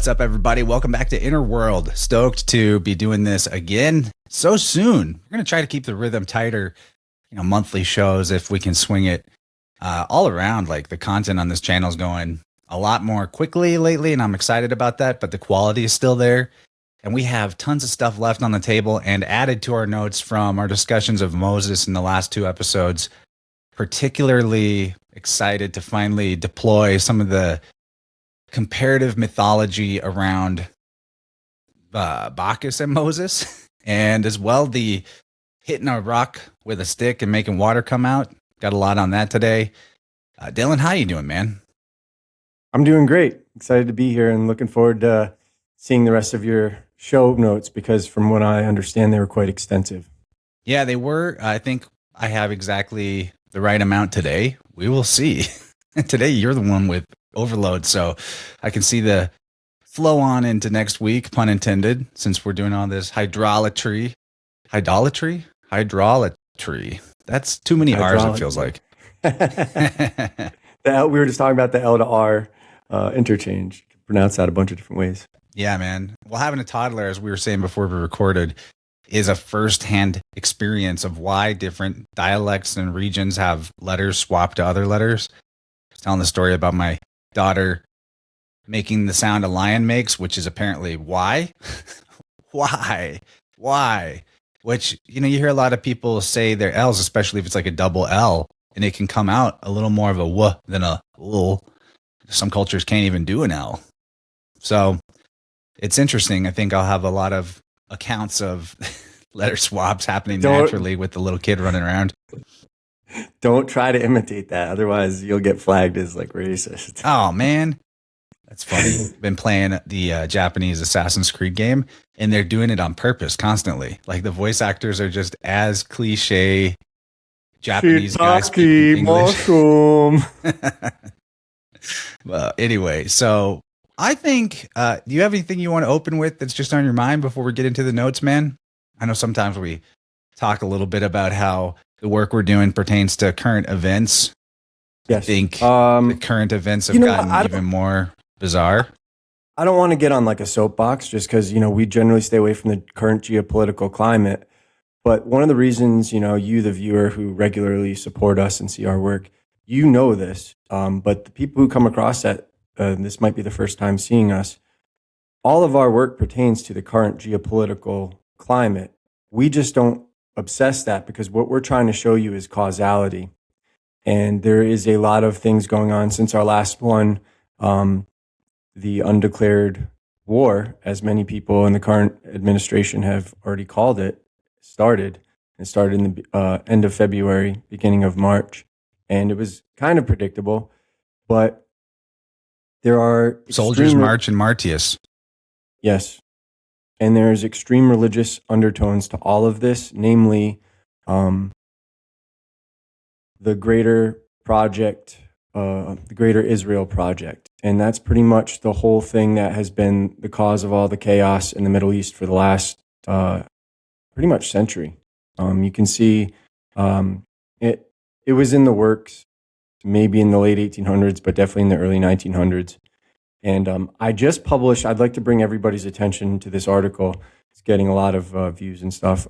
What's up, everybody? Welcome back to Inner World. Stoked to be doing this again so soon. We're going to try to keep the rhythm tighter, monthly shows if we can swing it all around. Like the content on this channel is going a lot more quickly lately, and I'm excited about that, but the quality is still there. And we have tons of stuff left on the table and added to our notes from our discussions of Moses in the last two episodes. Particularly excited to finally deploy some of the comparative mythology around Bacchus and Moses, and as well the hitting a rock with a stick and making water come out. Got a lot on that today. Dylan, how you doing, man? I'm doing great. Excited to be here and looking forward to seeing the rest of your show notes because from what I understand, they were quite extensive. Yeah, they were. I think I have exactly the right amount today. We will see. Today, you're the one with overload, so I can see the flow on into next week, pun intended, since we're doing all this hydrolatry. That's too many R's, it feels like. We were just talking about the L to R interchange. You can pronounce that a bunch of different ways. Yeah, man. Well, having a toddler, as we were saying before we recorded, is a first-hand experience of why different dialects and regions have letters swapped to other letters. I was telling the story about my daughter making the sound a lion makes, which is apparently why. Why? Which, you hear a lot of people say their L's, especially if it's like a double L, and it can come out a little more of a W than a L. Some cultures can't even do an L. So it's interesting. I think I'll have a lot of accounts of letter swaps happening naturally with the little kid running around. Don't try to imitate that. Otherwise, you'll get flagged as like racist. Oh, man. That's funny. Been playing the Japanese Assassin's Creed game, and they're doing it on purpose constantly. Like the voice actors are just as cliche Japanese guys speaking English. Mushroom. Well, anyway, so I think, do you have anything you want to open with that's just on your mind before we get into the notes, man? I know sometimes we talk a little bit about how the work we're doing pertains to current events. Yes. I think the current events have gotten even more bizarre. I don't want to get on like a soapbox just because, we generally stay away from the current geopolitical climate. But one of the reasons, you, the viewer who regularly support us and see our work, this. But the people who come across that, this might be the first time seeing us, all of our work pertains to the current geopolitical climate. We just don't obsess that because what we're trying to show you is causality. And there is a lot of things going on since our last one. The undeclared war, as many people in the current administration have already called it, started. It started in the end of February, beginning of March. And it was kind of predictable, but there are soldiers march in Martius. Yes. And there's extreme religious undertones to all of this, namely the greater project, the greater Israel project. And that's pretty much the whole thing that has been the cause of all the chaos in the Middle East for the last pretty much century. You can see it was in the works maybe in the late 1800s, but definitely in the early 1900s. And I just published, I'd like to bring everybody's attention to this article. It's getting a lot of views and stuff.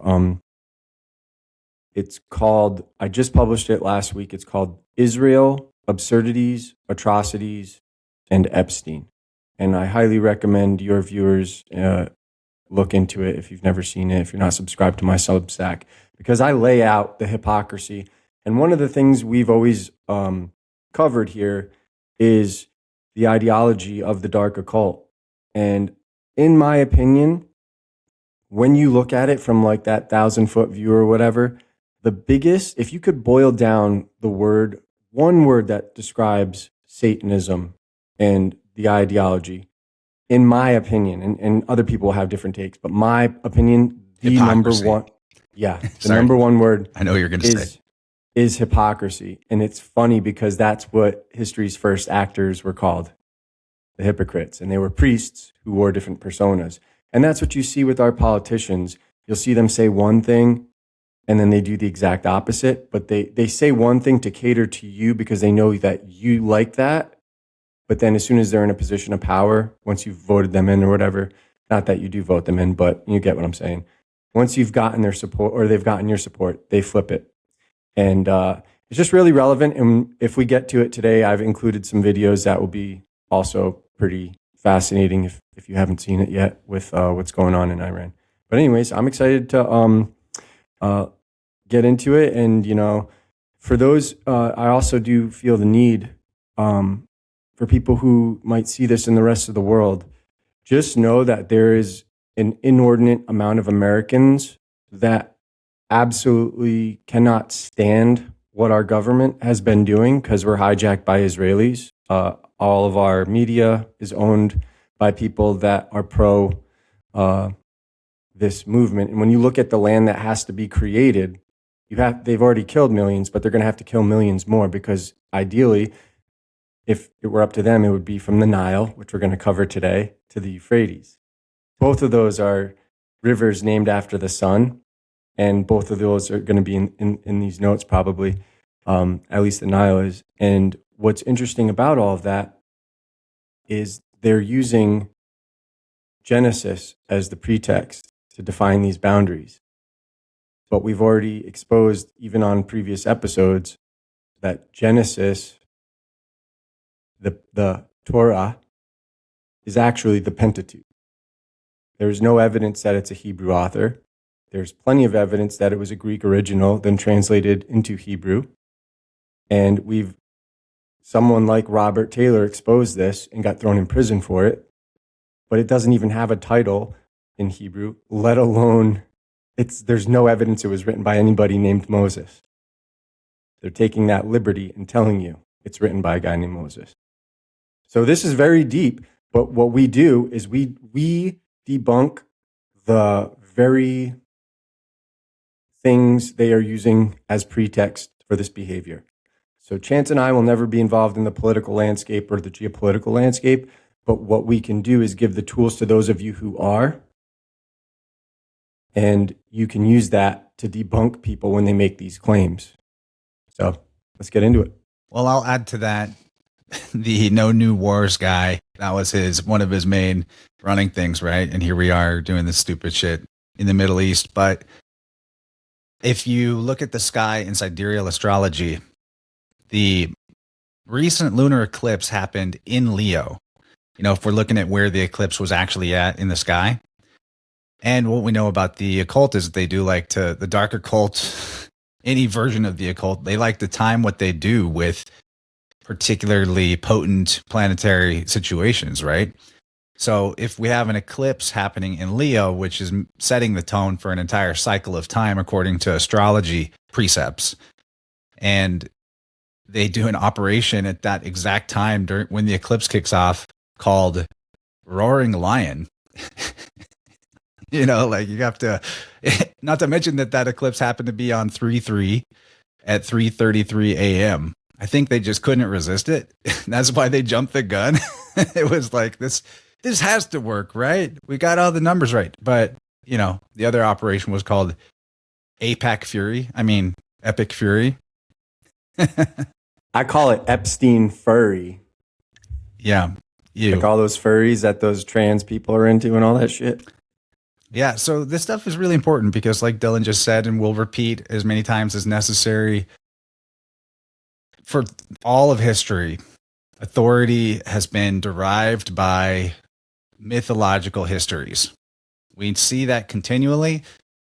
It's called, I just published it last week. It's called Israel, Absurdities, Atrocities, and Epstein. And I highly recommend your viewers look into it if you've never seen it, if you're not subscribed to my Substack, because I lay out the hypocrisy. And one of the things we've always covered here is the ideology of the dark occult. And in my opinion, when you look at it from like that 1,000-foot view or whatever, the biggest, if you could boil down the word, one word that describes Satanism and the ideology, in my opinion, and other people have different takes, but my opinion, the Hypocrisy. number one, the number one word I know what you're going to say. Is hypocrisy. And it's funny because that's what history's first actors were called, the hypocrites. And they were priests who wore different personas. And that's what you see with our politicians. You'll see them say one thing and then they do the exact opposite, but they say one thing to cater to you because they know that you like that. But then as soon as they're in a position of power, once you've voted them in or whatever, not that you do vote them in, but you get what I'm saying. Once you've gotten their support or they've gotten your support, they flip it. And it's just really relevant. And if we get to it today, I've included some videos that will be also pretty fascinating if you haven't seen it yet with what's going on in Iran. But anyways, I'm excited to get into it. And, you know, for those, I also do feel the need for people who might see this in the rest of the world, just know that there is an inordinate amount of Americans that absolutely cannot stand what our government has been doing because we're hijacked by Israelis. All of our media is owned by people that are pro this movement. And when you look at the land that has to be created, they've already killed millions, but they're going to have to kill millions more because ideally, if it were up to them, it would be from the Nile, which we're going to cover today, to the Euphrates. Both of those are rivers named after the sun, and both of those are going to be in these notes probably, at least the Nile is. And what's interesting about all of that is they're using Genesis as the pretext to define these boundaries. But we've already exposed, even on previous episodes, that Genesis, the Torah, is actually the Pentateuch. There's no evidence that it's a Hebrew author. There's plenty of evidence that it was a Greek original, then translated into Hebrew. And someone like Robert Taylor exposed this and got thrown in prison for it. But it doesn't even have a title in Hebrew, let alone there's no evidence it was written by anybody named Moses. They're taking that liberty and telling you it's written by a guy named Moses. So this is very deep, but what we do is we debunk the very things they are using as pretext for this behavior. So Chance and I will never be involved in the political landscape or the geopolitical landscape, but what we can do is give the tools to those of you who are, and you can use that to debunk people when they make these claims. So let's get into it. Well, I'll add to that. The no new wars guy, that was one of his main running things, right? And here we are doing this stupid shit in the Middle East. But if you look at the sky in sidereal astrology, the recent lunar eclipse happened in Leo. You know, if we're looking at where the eclipse was actually at in the sky. And what we know about the occult is that they do like the dark occult, any version of the occult, they like to time what they do with particularly potent planetary situations, right? So if we have an eclipse happening in Leo, which is setting the tone for an entire cycle of time according to astrology precepts, and they do an operation at that exact time when the eclipse kicks off called Roaring Lion, you know, like you have to, not to mention that eclipse happened to be on 3/3 at 3:33 a.m. I think they just couldn't resist it. That's why they jumped the gun. It was like, this has to work, right? We got all the numbers right. But, you know, the other operation was called Epic Fury. I call it Epstein furry. Yeah. Like all those furries that those trans people are into and all that shit. Yeah. So this stuff is really important because, like Dylan just said, and we'll repeat as many times as necessary, for all of history, authority has been derived by mythological histories. We see that continually.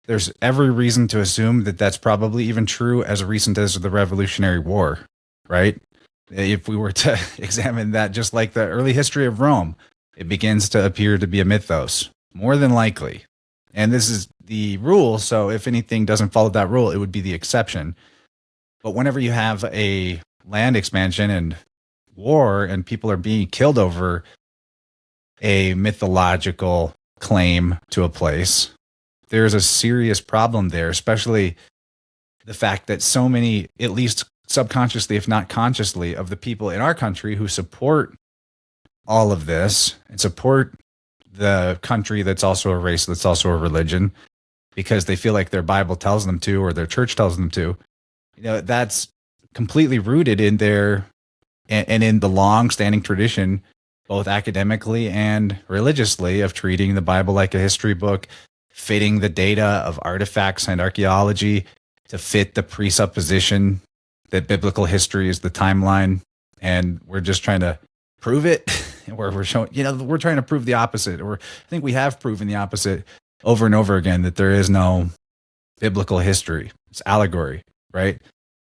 There's every reason to assume that that's probably even true as recent as the Revolutionary War, right? If we were to examine that, just like the early history of Rome, it begins to appear to be a mythos, more than likely. And this is the rule, so if anything doesn't follow that rule, it would be the exception. But whenever you have a land expansion and war and people are being killed over a mythological claim to a place, there's a serious problem there, especially the fact that so many, at least subconsciously, if not consciously, of the people in our country who support all of this and support the country that's also a race, that's also a religion, because they feel like their Bible tells them to or their church tells them to, you know, that's completely rooted in their and in the long-standing tradition, both academically and religiously, of treating the Bible like a history book, fitting the data of artifacts and archaeology to fit the presupposition that biblical history is the timeline, and we're just trying to prove it. We're showing, we're trying to prove the opposite, or I think we have proven the opposite over and over again, that there is no biblical history. It's allegory, right?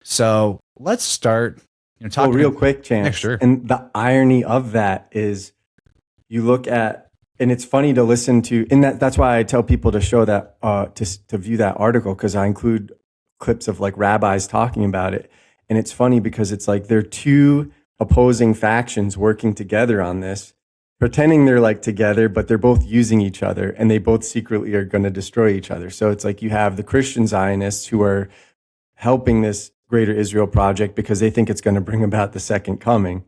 So let's start. Talking real quick, Chance. Yeah, sure. And the irony of that is, you look at, and it's funny to listen to. And that's why I tell people to show that, to view that article, because I include clips of like rabbis talking about it. And it's funny because it's like they're two opposing factions working together on this, pretending they're like together, but they're both using each other, and they both secretly are going to destroy each other. So it's like you have the Christian Zionists who are helping this Greater Israel project because they think it's going to bring about the second coming,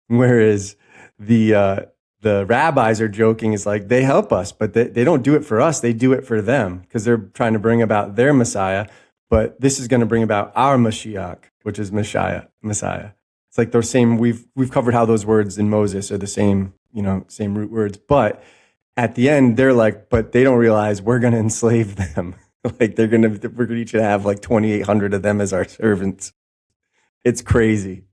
whereas the rabbis are joking, is like they help us, but they don't do it for us. They do it for them because they're trying to bring about their Messiah. But this is going to bring about our Mashiach, which is Messiah. It's like those same. We've covered how those words in Moses are the same, same root words. But at the end, they're like, but they don't realize we're going to enslave them. Like we're going to each have like 2,800 of them as our servants. It's crazy.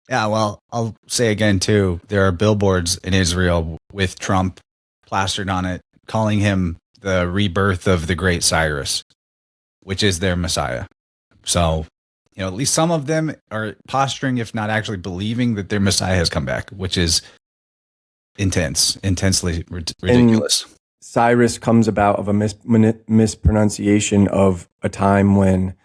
Yeah, well, I'll say again too, there are billboards in Israel with Trump plastered on it, calling him the rebirth of the great Cyrus, which is their Messiah. So, at least some of them are posturing, if not actually believing, that their Messiah has come back, which is intensely ridiculous. And Cyrus comes about of a mispronunciation of a time when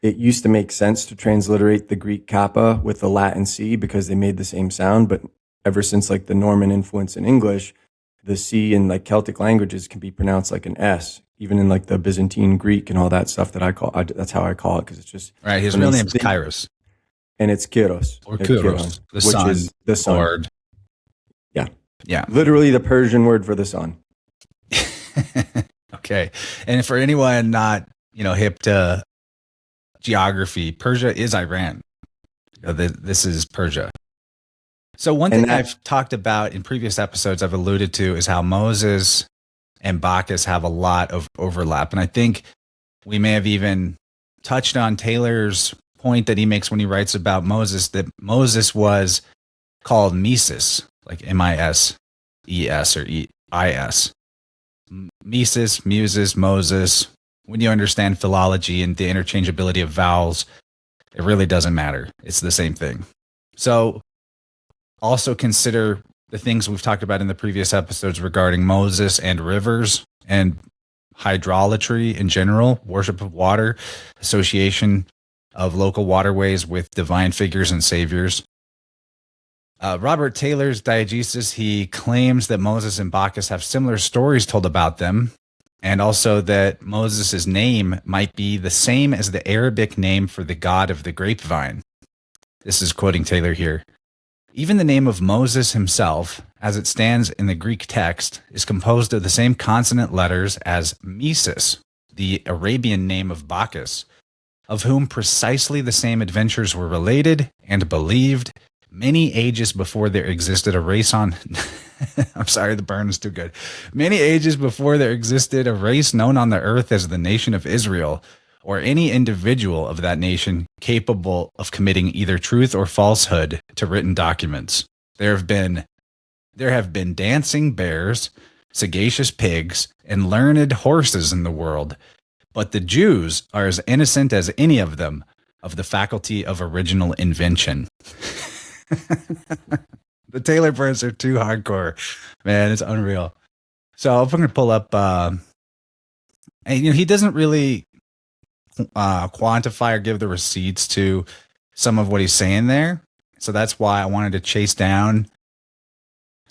it used to make sense to transliterate the Greek kappa with the Latin C because they made the same sound. But ever since like the Norman influence in English, the C in like Celtic languages can be pronounced like an S, even in like the Byzantine Greek and all that stuff that that's how I call it, because it's just right. His real name is Kairos, and it's Kyros, or Kyros, the sun, which is the sun. Lord. Yeah, literally the Persian word for the sun. Okay, and for anyone not hip to geography, Persia is Iran. This is Persia. So one thing I've talked about in previous episodes, I've alluded to, is how Moses and Bacchus have a lot of overlap. And I think we may have even touched on Taylor's point that he makes when he writes about Moses, that Moses was called Mises, like M-I-S-E-S or E-I-S. Mises, Muses, Moses. When you understand philology and the interchangeability of vowels, it really doesn't matter. It's the same thing. So also consider the things we've talked about in the previous episodes regarding Moses and rivers and hydrolatry in general, worship of water, association of local waterways with divine figures and saviors. Robert Taylor's diegesis, he claims that Moses and Bacchus have similar stories told about them, and also that Moses' name might be the same as the Arabic name for the god of the grapevine. This is quoting Taylor here. Even the name of Moses himself, as it stands in the Greek text, is composed of the same consonant letters as Mesis, the Arabian name of Bacchus, of whom precisely the same adventures were related and believed many ages before there existed a race on... I'm sorry, the burn is too good. Many ages before there existed a race known on the earth as the nation of Israel, or any individual of that nation capable of committing either truth or falsehood to written documents. There have been dancing bears, sagacious pigs, and learned horses in the world, but the Jews are as innocent as any of them of the faculty of original invention. The Taylor burns are too hardcore, man. It's unreal. So if I'm going to pull up, and he doesn't really quantify or give the receipts to some of what he's saying there. So that's why I wanted to chase down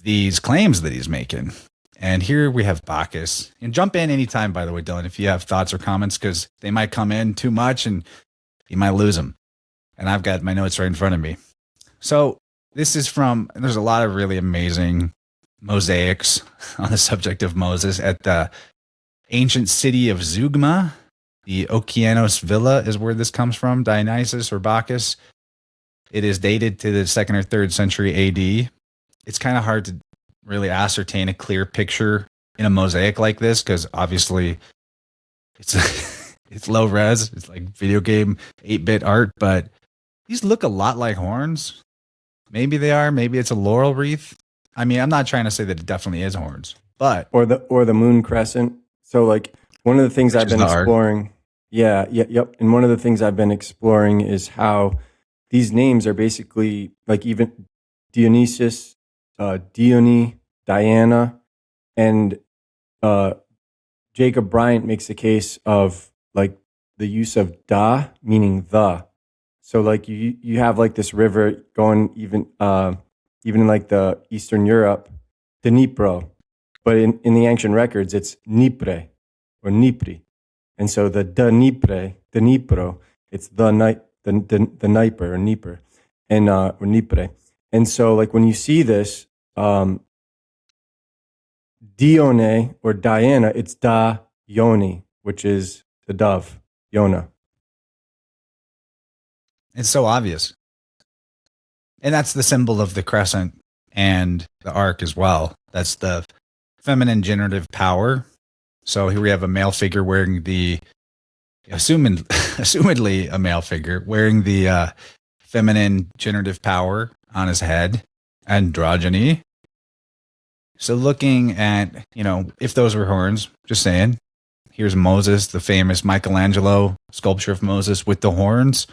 these claims that he's making. And here we have Bacchus. And jump in anytime, by the way, Dylan, if you have thoughts or comments, because they might come in too much and you might lose them. And I've got my notes right in front of me. So this is there's a lot of really amazing mosaics on the subject of Moses at the ancient city of Zeugma. The Okeanos Villa is where this comes from, Dionysus or Bacchus. It is dated to the 2nd or 3rd century AD. It's kind of hard to really ascertain a clear picture in a mosaic like this because obviously it's it's low res. It's like video game 8-bit art, but these look a lot like horns. Maybe they are. Maybe it's a laurel wreath. I mean, I'm not trying to say that it definitely is horns, but or the moon crescent. So like one of the things I've been exploring, yep. And one of the things I've been exploring is how these names are basically like even Dionysus, Dione, Diana, and Jacob Bryant makes the case of like the use of da meaning the. So like you have like this river going even in like the Eastern Europe, Dnipro, but in the ancient records it's Dnipre or Dnipri, and so the Dnipro, it's the Dnieper or Dnieper, and or Dnipre, and so like when you see this Dione or Diana, it's Da Yoni, which is the dove, Yona. It's so obvious. And that's the symbol of the crescent and the arc as well. That's the feminine generative power. So here we have a male figure wearing the, assumedly a male figure wearing the feminine generative power on his head, androgyny. So looking at, if those were horns, just saying, here's Moses, the famous Michelangelo sculpture of Moses with the horns.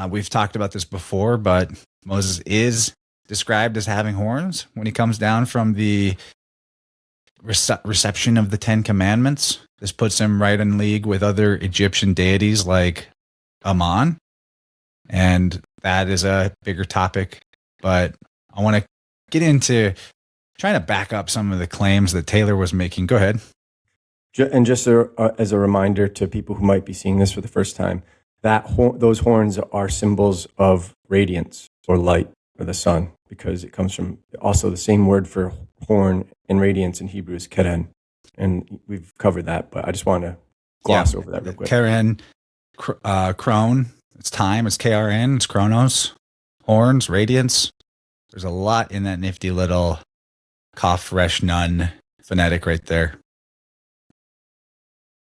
We've talked about this before, but Moses is described as having horns when he comes down from the reception of the 10 Commandments. This puts him right in league with other Egyptian deities like Ammon. And that is a bigger topic. But I want to get into trying to back up some of the claims that Taylor was making. Go ahead. And just as a reminder to people who might be seeing this for the first time, that those horns are symbols of radiance or light or the sun, because it comes from also the same word for horn and radiance in Hebrew is keren. And we've covered that, but I just want to gloss over that real quick. Keren, Kron, it's time, it's KRN, it's Chronos, horns, radiance. There's a lot in that nifty little Kaf Resh Nun phonetic right there.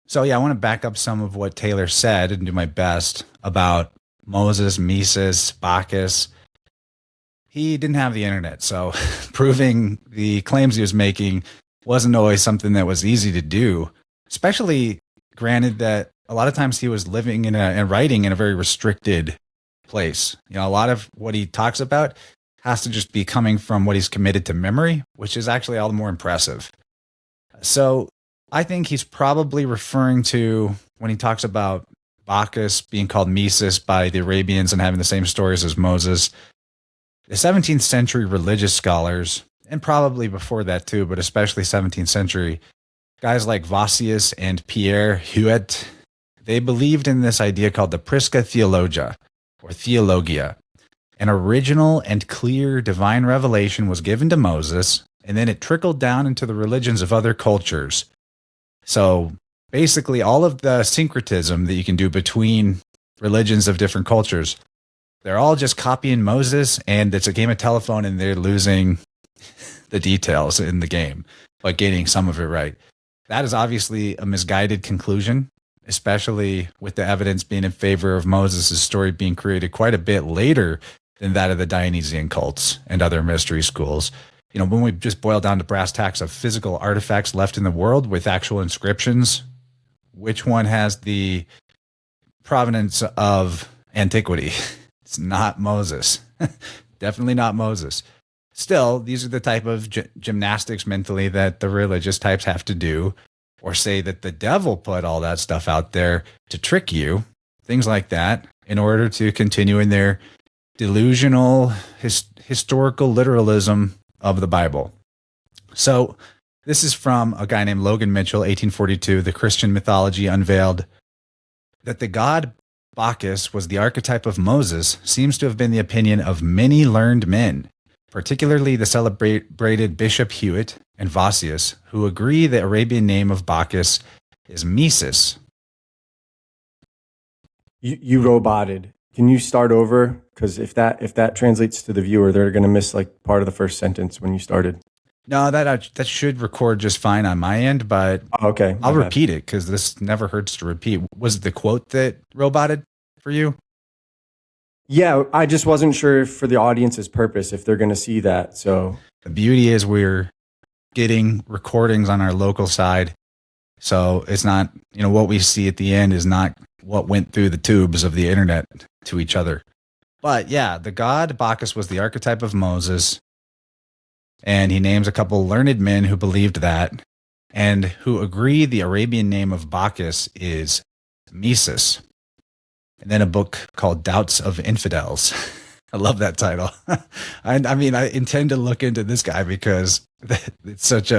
So yeah, I want to back up some of what Taylor said and do my best about Moses, Mises, Bacchus. He didn't have the internet, so proving the claims he was making wasn't always something that was easy to do, especially granted that a lot of times he was living and writing in a very restricted place. A lot of what he talks about has to just be coming from what he's committed to memory, which is actually all the more impressive. So I think he's probably referring to when he talks about Bacchus being called Mises by the Arabians and having the same stories as Moses. The 17th century religious scholars, and probably before that too, but especially 17th century, guys like Vossius and Pierre Huet, they believed in this idea called the Prisca Theologia, or Theologia. An original and clear divine revelation was given to Moses, and then it trickled down into the religions of other cultures. So basically all of the syncretism that you can do between religions of different cultures, they're all just copying Moses, and it's a game of telephone and they're losing the details in the game, but getting some of it right. That is obviously a misguided conclusion, especially with the evidence being in favor of Moses' story being created quite a bit later than that of the Dionysian cults and other mystery schools. When we just boil down to brass tacks of physical artifacts left in the world with actual inscriptions, which one has the provenance of antiquity? It's not Moses. Definitely not Moses. Still, these are the type of gymnastics mentally that the religious types have to do, or say that the devil put all that stuff out there to trick you, things like that, in order to continue in their delusional historical literalism of the Bible. So this is from a guy named Logan Mitchell, 1842, The Christian Mythology Unveiled. That the god Bacchus was the archetype of Moses seems to have been the opinion of many learned men, particularly the celebrated Bishop Hewitt and Vossius, who agree the Arabian name of Bacchus is Mises. You roboted. Can you start over? Because if that translates to the viewer, they're going to miss like part of the first sentence when you started. No, that should record just fine on my end, but Oh, okay, I'll my bad. repeat it because this never hurts to repeat. Was it the quote that roboted for you? Yeah, I just wasn't sure for the audience's purpose if they're going to see that. So The beauty is we're getting recordings on our local side. So it's not, what we see at the end is not what went through the tubes of the internet to each other. But yeah, the god Bacchus was the archetype of Moses. And he names a couple learned men who believed that and who agree the Arabian name of Bacchus is Mesis. And then a book called Doubts of Infidels. I love that title. I mean, I intend to look into this guy because it's such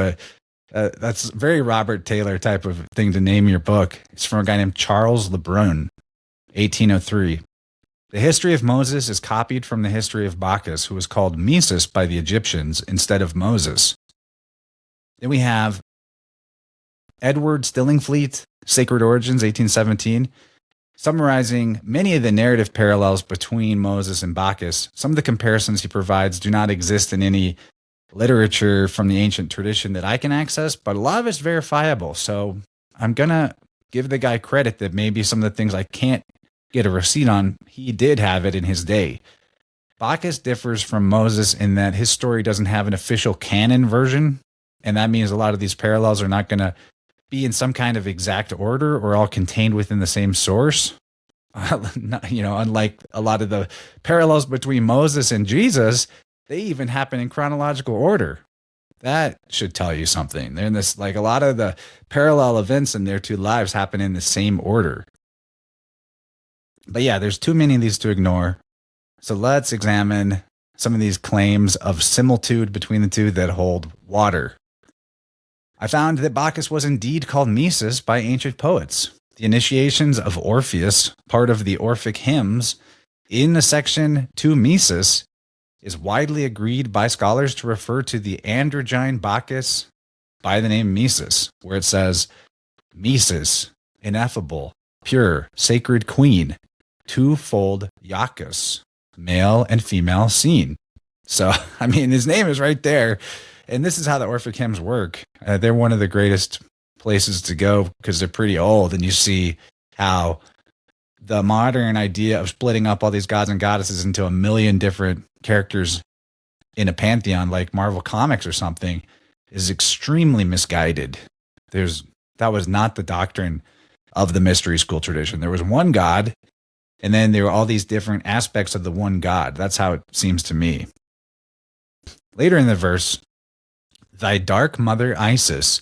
that's very Robert Taylor type of thing to name your book. It's from a guy named Charles Lebrun, 1803. The history of Moses is copied from the history of Bacchus, who was called Mesis by the Egyptians instead of Moses. Then we have Edward Stillingfleet, Sacred Origins, 1817, summarizing many of the narrative parallels between Moses and Bacchus. Some of the comparisons he provides do not exist in any literature from the ancient tradition that I can access, but a lot of it's verifiable. So I'm going to give the guy credit that maybe some of the things I can't get a receipt on, he did have it in his day. Bacchus differs from Moses in that his story doesn't have an official canon version, and that means a lot of these parallels are not going to be in some kind of exact order or all contained within the same source. Unlike a lot of the parallels between Moses and Jesus, they even happen in chronological order. That should tell you something. They're in this, like a lot of the parallel events in their two lives happen in the same order. But yeah, there's too many of these to ignore. So let's examine some of these claims of similitude between the two that hold water. I found that Bacchus was indeed called Mesis by ancient poets. The initiations of Orpheus, part of the Orphic hymns, in the section to Mesis, is widely agreed by scholars to refer to the androgyne Bacchus by the name Mesis, where it says, Mesis, ineffable, pure, sacred queen, twofold Iacchus, male and female seen. So, I mean, his name is right there. And this is how the Orphic hymns work. They're one of the greatest places to go because they're pretty old. And you see how the modern idea of splitting up all these gods and goddesses into a million different characters in a pantheon like Marvel Comics or something is extremely misguided. That was not the doctrine of the mystery school tradition. There was one God, and then there were all these different aspects of the one God. That's how it seems to me. Later in the verse, thy dark mother Isis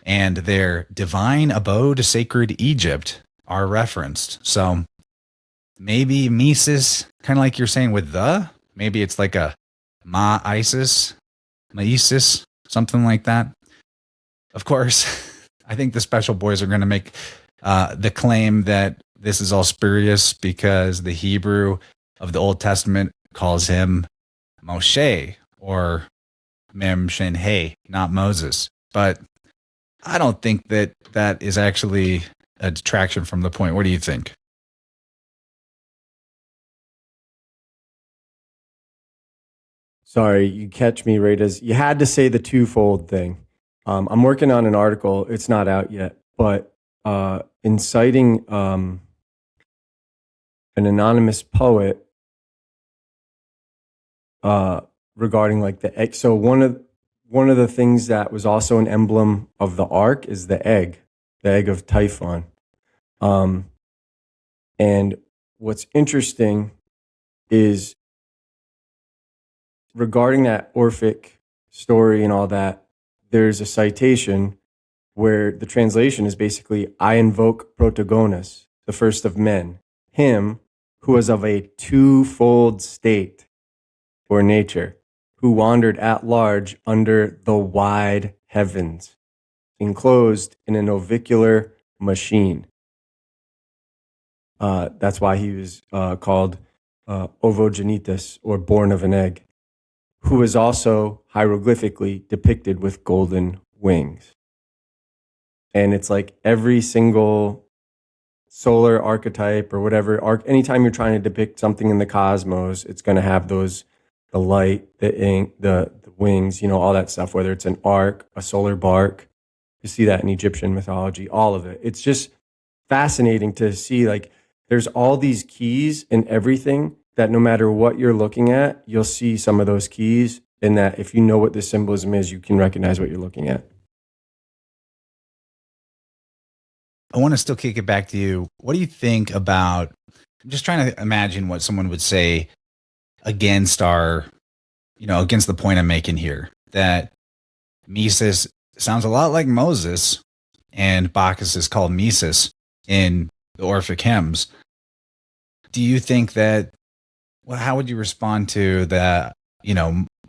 and their divine abode sacred Egypt are referenced. So maybe Mesis, kind of like you're saying with maybe it's like a Maisis, something like that. Of course, I think the special boys are going to make the claim that this is all spurious because the Hebrew of the Old Testament calls him Moshe or Mem Shen He, not Moses. But I don't think that is actually a detraction from the point. What do you think? Sorry, you catch me right as you had to say the twofold thing. I'm working on an article. It's not out yet, but inciting an anonymous poet regarding like the egg. So one of the things that was also an emblem of the ark is the egg of Typhon. And what's interesting is regarding that Orphic story and all that, there's a citation where the translation is basically, I invoke Protagonus, the first of men, him who was of a twofold state or nature, who wandered at large under the wide heavens, enclosed in an ovicular machine. That's why he was called ovogenitus, or born of an egg, who is also hieroglyphically depicted with golden wings. And it's like every single solar archetype or whatever, anytime you're trying to depict something in the cosmos, it's going to have those, the light, the ink, the wings, all that stuff, whether it's an arc, a solar bark. You see that in Egyptian mythology, all of it. It's just fascinating to see, like, there's all these keys in everything that no matter what you're looking at, you'll see some of those keys, and that if you know what the symbolism is, you can recognize what you're looking at. I want to still kick it back to you. What do you think about, I'm just trying to imagine what someone would say against against the point I'm making here, that Mises sounds a lot like Moses and Bacchus is called Mises in the Orphic hymns. Do you think that, how would you respond to the,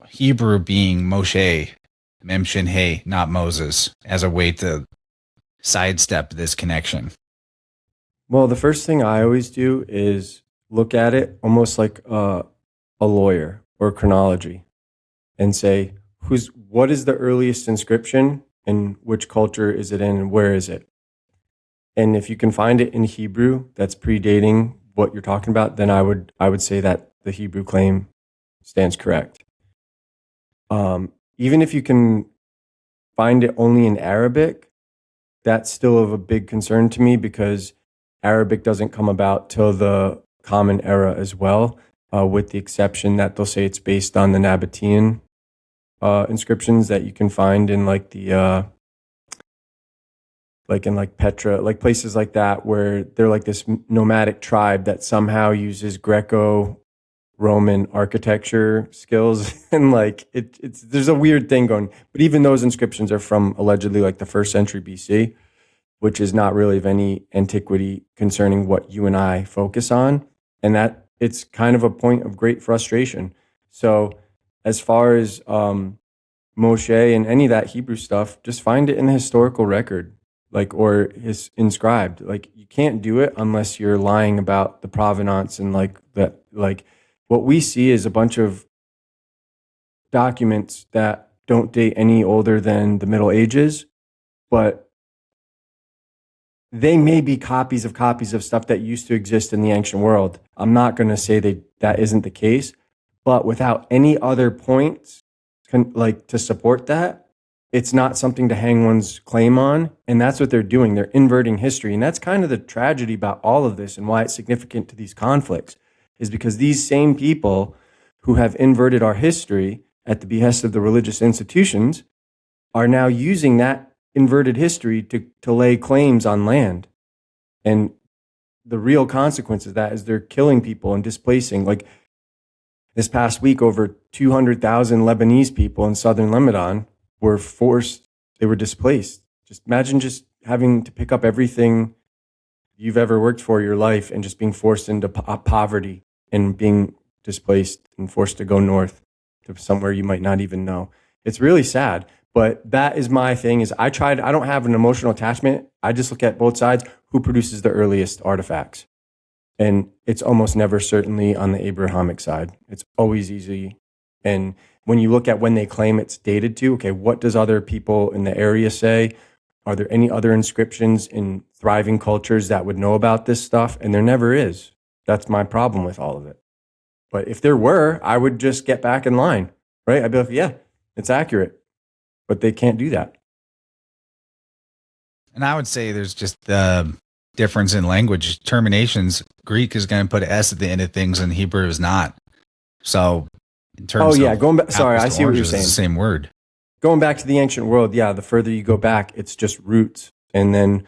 Hebrew being Moshe, Mem Shin Hey, not Moses, as a way to sidestep this connection? Well, the first thing I always do is look at it almost like a lawyer or chronology and say, what is the earliest inscription and which culture is it in and where is it? And if you can find it in Hebrew that's predating what you're talking about, then I would say that the Hebrew claim stands correct. Even if you can find it only in Arabic, that's still of a big concern to me, because Arabic doesn't come about till the Common Era as well, with the exception that they'll say it's based on the Nabatean inscriptions that you can find in like the like in like Petra, like places like that, where they're like this nomadic tribe that somehow uses Greco-Roman architecture skills, and like it's there's a weird thing going. But even those inscriptions are from allegedly like the 1st century BC, which is not really of any antiquity concerning what you and I focus on, and that it's kind of a point of great frustration. So as far as Moshe and any of that Hebrew stuff, just find it in the historical record, like, or is inscribed. Like, you can't do it unless you're lying about the provenance and like that. Like, what we see is a bunch of documents that don't date any older than the Middle Ages, but they may be copies of stuff that used to exist in the ancient world. I'm not going to say that isn't the case, but without any other points like to support that, it's not something to hang one's claim on. And that's what they're doing. They're inverting history. And that's kind of the tragedy about all of this, and why it's significant to these conflicts, is because these same people who have inverted our history at the behest of the religious institutions are now using that inverted history to lay claims on land. And the real consequence of that is they're killing people and displacing. Like this past week, over 200,000 Lebanese people in southern Lebanon were displaced. Just imagine just having to pick up everything you've ever worked for your life and just being forced into poverty and being displaced and forced to go north to somewhere you might not even know. It's really sad. But that is my thing, is I don't have an emotional attachment. I just look at both sides, who produces the earliest artifacts. And it's almost never certainly on the Abrahamic side. It's always easy. And when you look at when they claim it's dated to, okay, what does other people in the area say? Are there any other inscriptions in thriving cultures that would know about this stuff? And there never is. That's my problem with all of it. But if there were, I would just get back in line, right? I'd be like, yeah, it's accurate. But they can't do that. And I would say there's just the difference in language. Terminations, Greek is going to put an S at the end of things and Hebrew is not. So in terms of going back, sorry, I see what you're saying. It's the same word. Going back to the ancient world, yeah, the further you go back, it's just roots. And then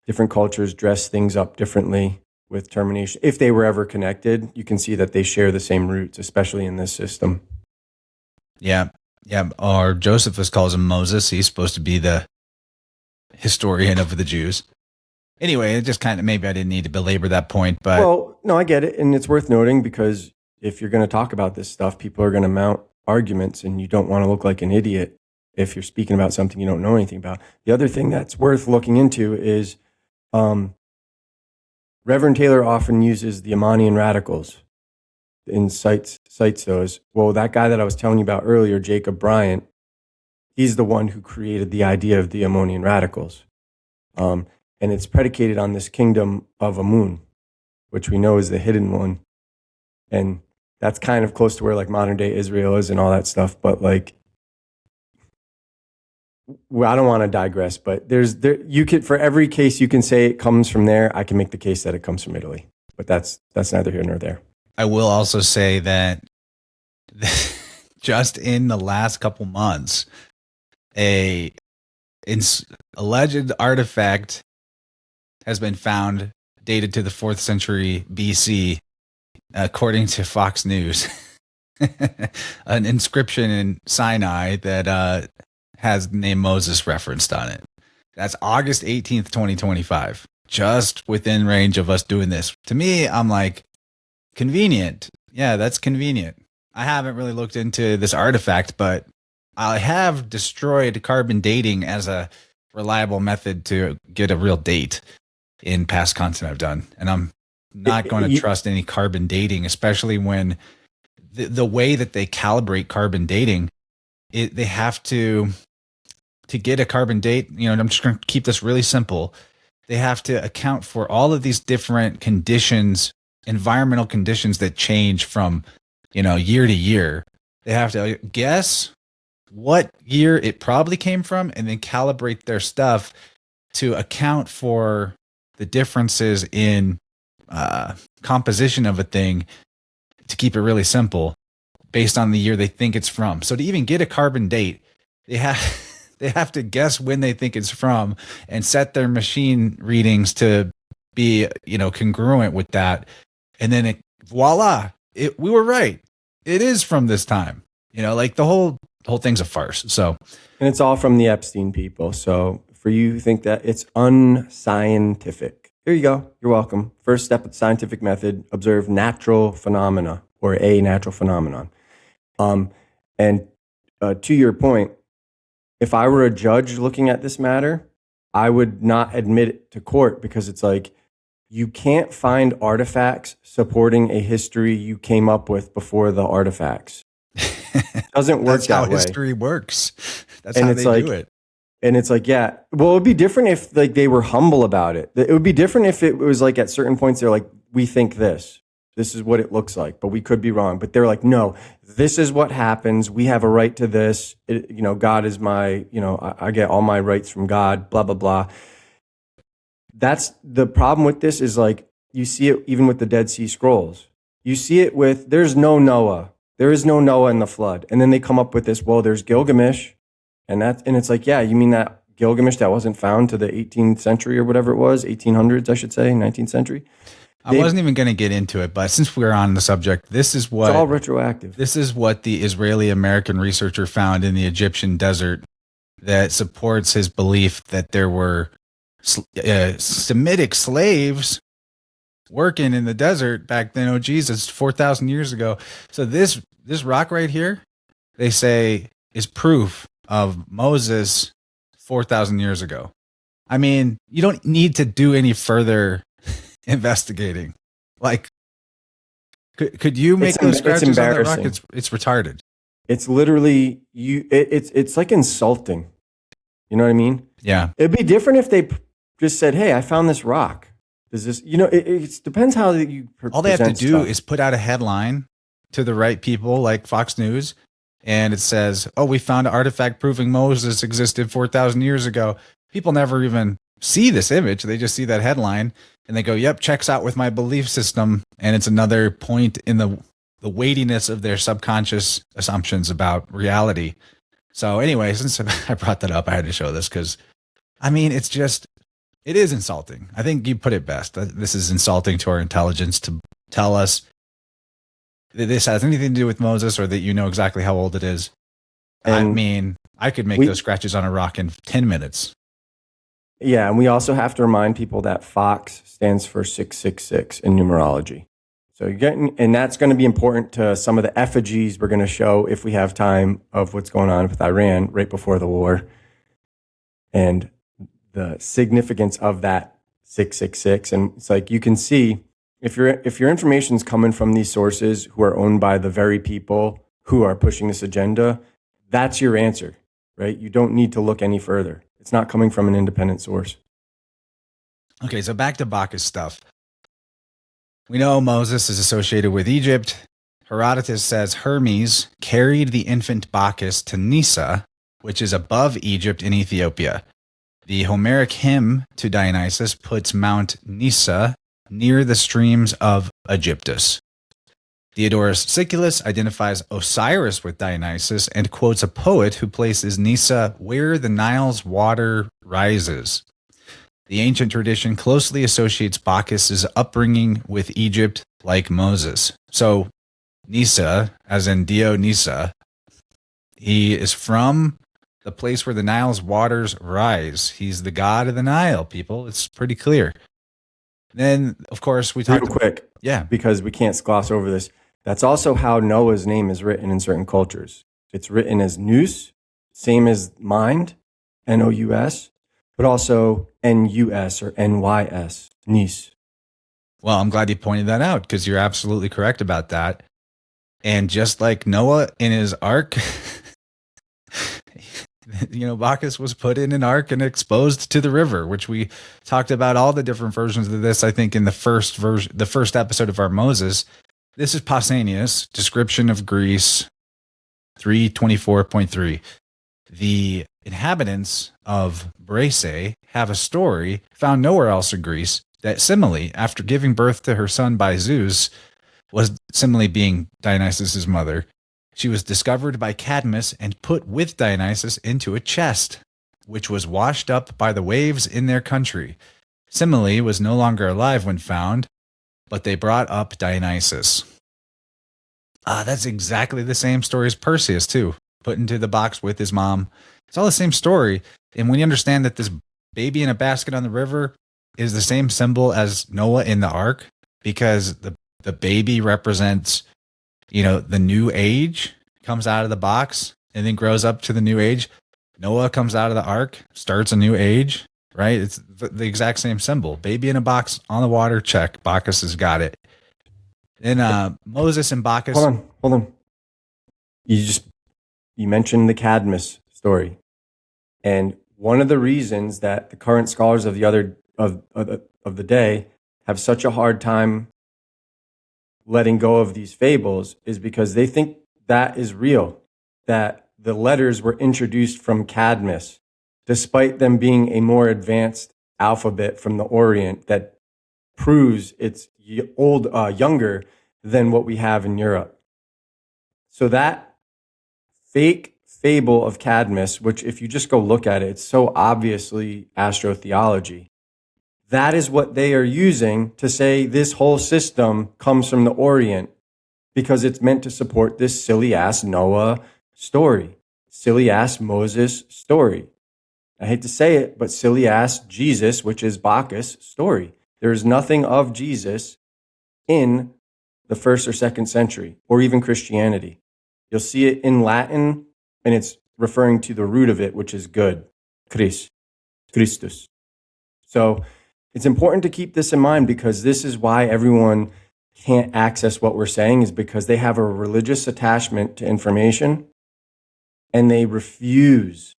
different cultures dress things up differently with termination. If they were ever connected, you can see that they share the same roots, especially in this system. Yeah. Yeah. Or Josephus calls him Moses. He's supposed to be the historian of the Jews. Anyway, it just kind of, maybe I didn't need to belabor that point, but. Well, no, I get it. And it's worth noting, because if you're going to talk about this stuff, people are going to mount arguments, and you don't want to look like an idiot if you're speaking about something you don't know anything about. The other thing that's worth looking into is Reverend Taylor often uses the Ammonian radicals and cites those. Well, that guy that I was telling you about earlier, Jacob Bryant, he's the one who created the idea of the Ammonian radicals. And and it's predicated on this kingdom of Amun, which we know is the hidden one. And that's kind of close to where like modern day Israel is and all that stuff. But like, well, I don't want to digress, but you could, for every case you can say it comes from there, I can make the case that it comes from Italy, but that's neither here nor there. I will also say that just in the last couple months, alleged artifact has been found dated to the 4th century BC, according to Fox News. An inscription in Sinai that has the name Moses referenced on it. That's August 18th, 2025. Just within range of us doing this. To me, I'm like, convenient. Yeah, that's convenient. I haven't really looked into this artifact, but I have destroyed carbon dating as a reliable method to get a real date in past content I've done. And I'm not going to trust any carbon dating, especially when the way that they calibrate carbon dating, they have to get a carbon date, I'm just going to keep this really simple. They have to account for all of these different conditions, environmental conditions that change from, year to year. They have to guess what year it probably came from and then calibrate their stuff to account for the differences in composition of a thing, to keep it really simple, based on the year they think it's from. So to even get a carbon date, they have to guess when they think it's from and set their machine readings to be, congruent with that. And then voila, we were right. It is from this time. Like the whole thing's a farce. So, and it's all from the Epstein people. So for you who think that it's unscientific, here you go. You're welcome. First step of the scientific method: observe natural phenomena or a natural phenomenon. And to your point, if I were a judge looking at this matter, I would not admit it to court, because it's like, you can't find artifacts supporting a history you came up with before the artifacts. It doesn't work That's that how way. History works. That's And how it's they like, do it. And it's like, yeah, well, it would be different if like they were humble about it. It would be different if it was like at certain points they're like, we think this is what it looks like, but we could be wrong. But they're like, no, this is what happens. We have a right to this. God is my, I get all my rights from God, blah, blah, blah. That's the problem with this, is like, you see it even with the Dead Sea Scrolls. You see it with, there's no Noah. There is no Noah in the flood. And then they come up with this, well, there's Gilgamesh. And it's like, yeah, you mean that Gilgamesh that wasn't found to the 18th century or whatever it was, 1800s, I should say, 19th century. I wasn't even going to get into it, but since we're on the subject, it's all retroactive. This is what the Israeli-American researcher found in the Egyptian desert that supports his belief that there were Semitic slaves working in the desert back then. Oh, Jesus, 4,000 years ago. So this rock right here, they say, is proof of Moses 4,000 years ago. I mean, you don't need to do any further investigating. Like, could you make those scratches on that rock? It's retarded. It's literally it's like insulting. You know what I mean? Yeah. It'd be different if they just said, "Hey, I found this rock." Does this? It depends how you. All they have to do is put out a headline to the right people, like Fox News, and it says, "Oh, we found an artifact proving Moses existed 4,000 years ago." People never even see this image; they just see that headline and they go, "Yep, checks out with my belief system." And it's another point in the weightiness of their subconscious assumptions about reality. So, anyway, since I brought that up, I had to show this because, I mean, it is insulting. I think you put it best. This is insulting to our intelligence to tell us that this has anything to do with Moses or that you know exactly how old it is. And I mean, I could make those scratches on a rock in 10 minutes. Yeah, and we also have to remind people that Fox stands for 666 in numerology. So and that's going to be important to some of the effigies we're going to show, if we have time, of what's going on with Iran right before the war. And the significance of that 666. And it's like, you can see if your information is coming from these sources who are owned by the very people who are pushing this agenda, that's your answer, right? You don't need to look any further. It's not coming from an independent source. Okay, so back to Bacchus stuff. We know Moses is associated with Egypt. Herodotus says Hermes carried the infant Bacchus to Nisa, which is above Egypt in Ethiopia. The Homeric hymn to Dionysus puts Mount Nisa near the streams of Aegyptus. Diodorus Siculus identifies Osiris with Dionysus and quotes a poet who places Nisa where the Nile's water rises. The ancient tradition closely associates Bacchus's upbringing with Egypt like Moses. So Nisa, as in Dionysa, he is from the place where the Nile's waters rise. He's the god of the Nile, people. It's pretty clear. Then, of course, we talked real quick, because we can't gloss over this. That's also how Noah's name is written in certain cultures. It's written as Nous, same as mind, N-O-U-S, but also N-U-S or N-Y-S, Nis. Well, I'm glad you pointed that out because you're absolutely correct about that. And just like Noah in his ark, Bacchus was put in an ark and exposed to the river, which we talked about all the different versions of this, I think, in the first episode of our Moses. This is Pausanias, description of Greece, 324.3. The inhabitants of Brace have a story found nowhere else in Greece that Semele, after giving birth to her son by Zeus, was Semele being Dionysus' mother. She was discovered by Cadmus and put with Dionysus into a chest, which was washed up by the waves in their country. Semele was no longer alive when found, but they brought up Dionysus. That's exactly the same story as Perseus, too. Put into the box with his mom. It's all the same story. And when you understand that this baby in a basket on the river is the same symbol as Noah in the ark, because the baby represents, the new age, comes out of the box and then grows up to the new age. Noah comes out of the ark, starts a new age, right? It's the exact same symbol. Baby in a box on the water, check. Bacchus has got it. Then Moses and Bacchus. Hold on. You mentioned the Cadmus story, and one of the reasons that the current scholars of the day have such a hard time letting go of these fables is because they think that is real, that the letters were introduced from Cadmus, despite them being a more advanced alphabet from the Orient that proves it's younger than what we have in Europe. So that fake fable of Cadmus, which if you just go look at it, it's so obviously astrotheology. That is what they are using to say this whole system comes from the Orient because it's meant to support this silly-ass Noah story, silly-ass Moses story. I hate to say it, but silly-ass Jesus, which is Bacchus, story. There is nothing of Jesus in the 1st or 2nd century, or even Christianity. You'll see it in Latin, and it's referring to the root of it, which is good, Christus. So it's important to keep this in mind because this is why everyone can't access what we're saying, is because they have a religious attachment to information, and they refuse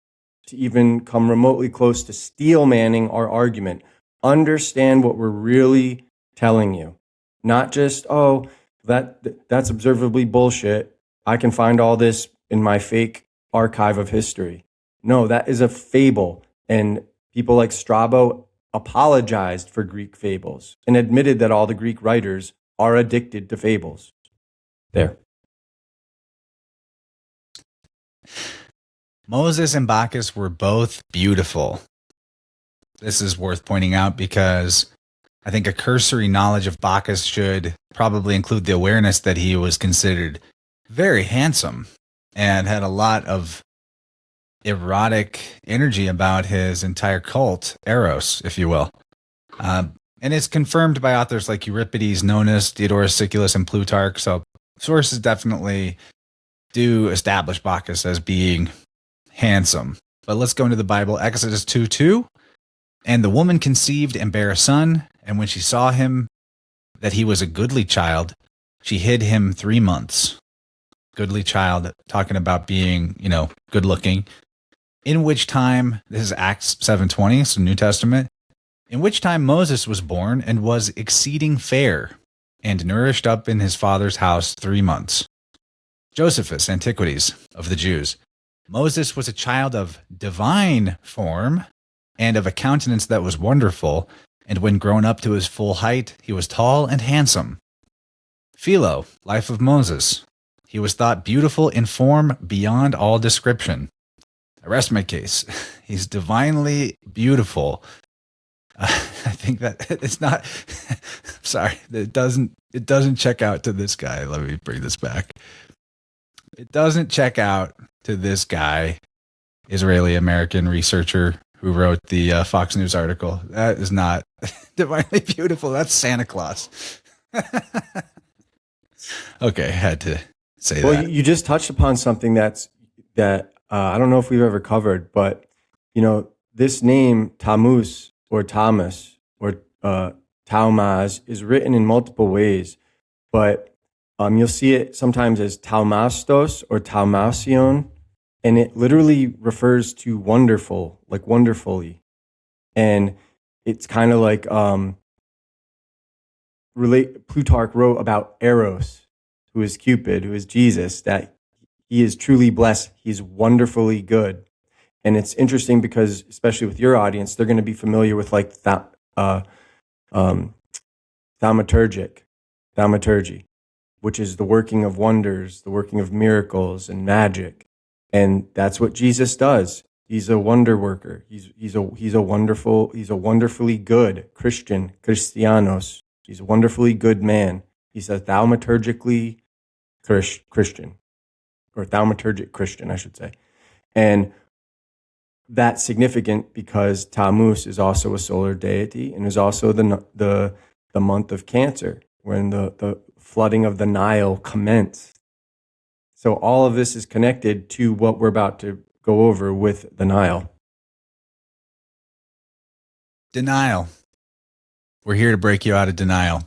to even come remotely close to steel manning our argument. Understand what we're really telling you. Not just, that's observably bullshit. I can find all this in my fake archive of history. No, that is a fable. And people like Strabo apologized for Greek fables and admitted that all the Greek writers are addicted to fables. There. Moses and Bacchus were both beautiful. This is worth pointing out because I think a cursory knowledge of Bacchus should probably include the awareness that he was considered very handsome and had a lot of erotic energy about his entire cult, Eros, if you will. And it's confirmed by authors like Euripides, Nonus, Diodorus Siculus, and Plutarch. So sources definitely do establish Bacchus as being handsome. But let's go into the Bible. Exodus 2:2. And the woman conceived and bare a son, and when she saw him, that he was a goodly child, she hid him 3 months. Goodly child, talking about being, good looking. In which time, this is Acts 7:20, so New Testament, in which time Moses was born and was exceeding fair, and nourished up in his father's house 3 months. Josephus, Antiquities of the Jews. Moses was a child of divine form and of a countenance that was wonderful, and when grown up to his full height, he was tall and handsome. Philo, Life of Moses. He was thought beautiful in form beyond all description. I rest my case. He's divinely beautiful. I think that it's not. Sorry, it doesn't check out to this guy. Let me bring this back. It doesn't check out to this guy, Israeli American researcher who wrote the Fox News article. That is not divinely beautiful. That's Santa Claus. Okay, I had to say that. Well, you just touched upon something that I don't know if we've ever covered, but this name Tammuz or Thomas or Taumaz is written in multiple ways, but you'll see it sometimes as Taumastos or Taumation, and it literally refers to wonderful, like wonderfully. And it's kind of like Plutarch wrote about Eros, who is Cupid, who is Jesus, that he is truly blessed. He's wonderfully good. And it's interesting because, especially with your audience, they're going to be familiar with like thaumaturgy, which is the working of wonders, the working of miracles and magic. And that's what Jesus does. He's a wonder worker. He's a wonderfully good Christian, Christianos. He's a wonderfully good man. He's a thaumaturgically Christian, or thaumaturgic Christian, I should say. And that's significant because Tammuz is also a solar deity and is also the month of Cancer, when the flooding of the Nile commenced. So all of this is connected to what we're about to go over with the Nile. Denial. We're here to break you out of denial.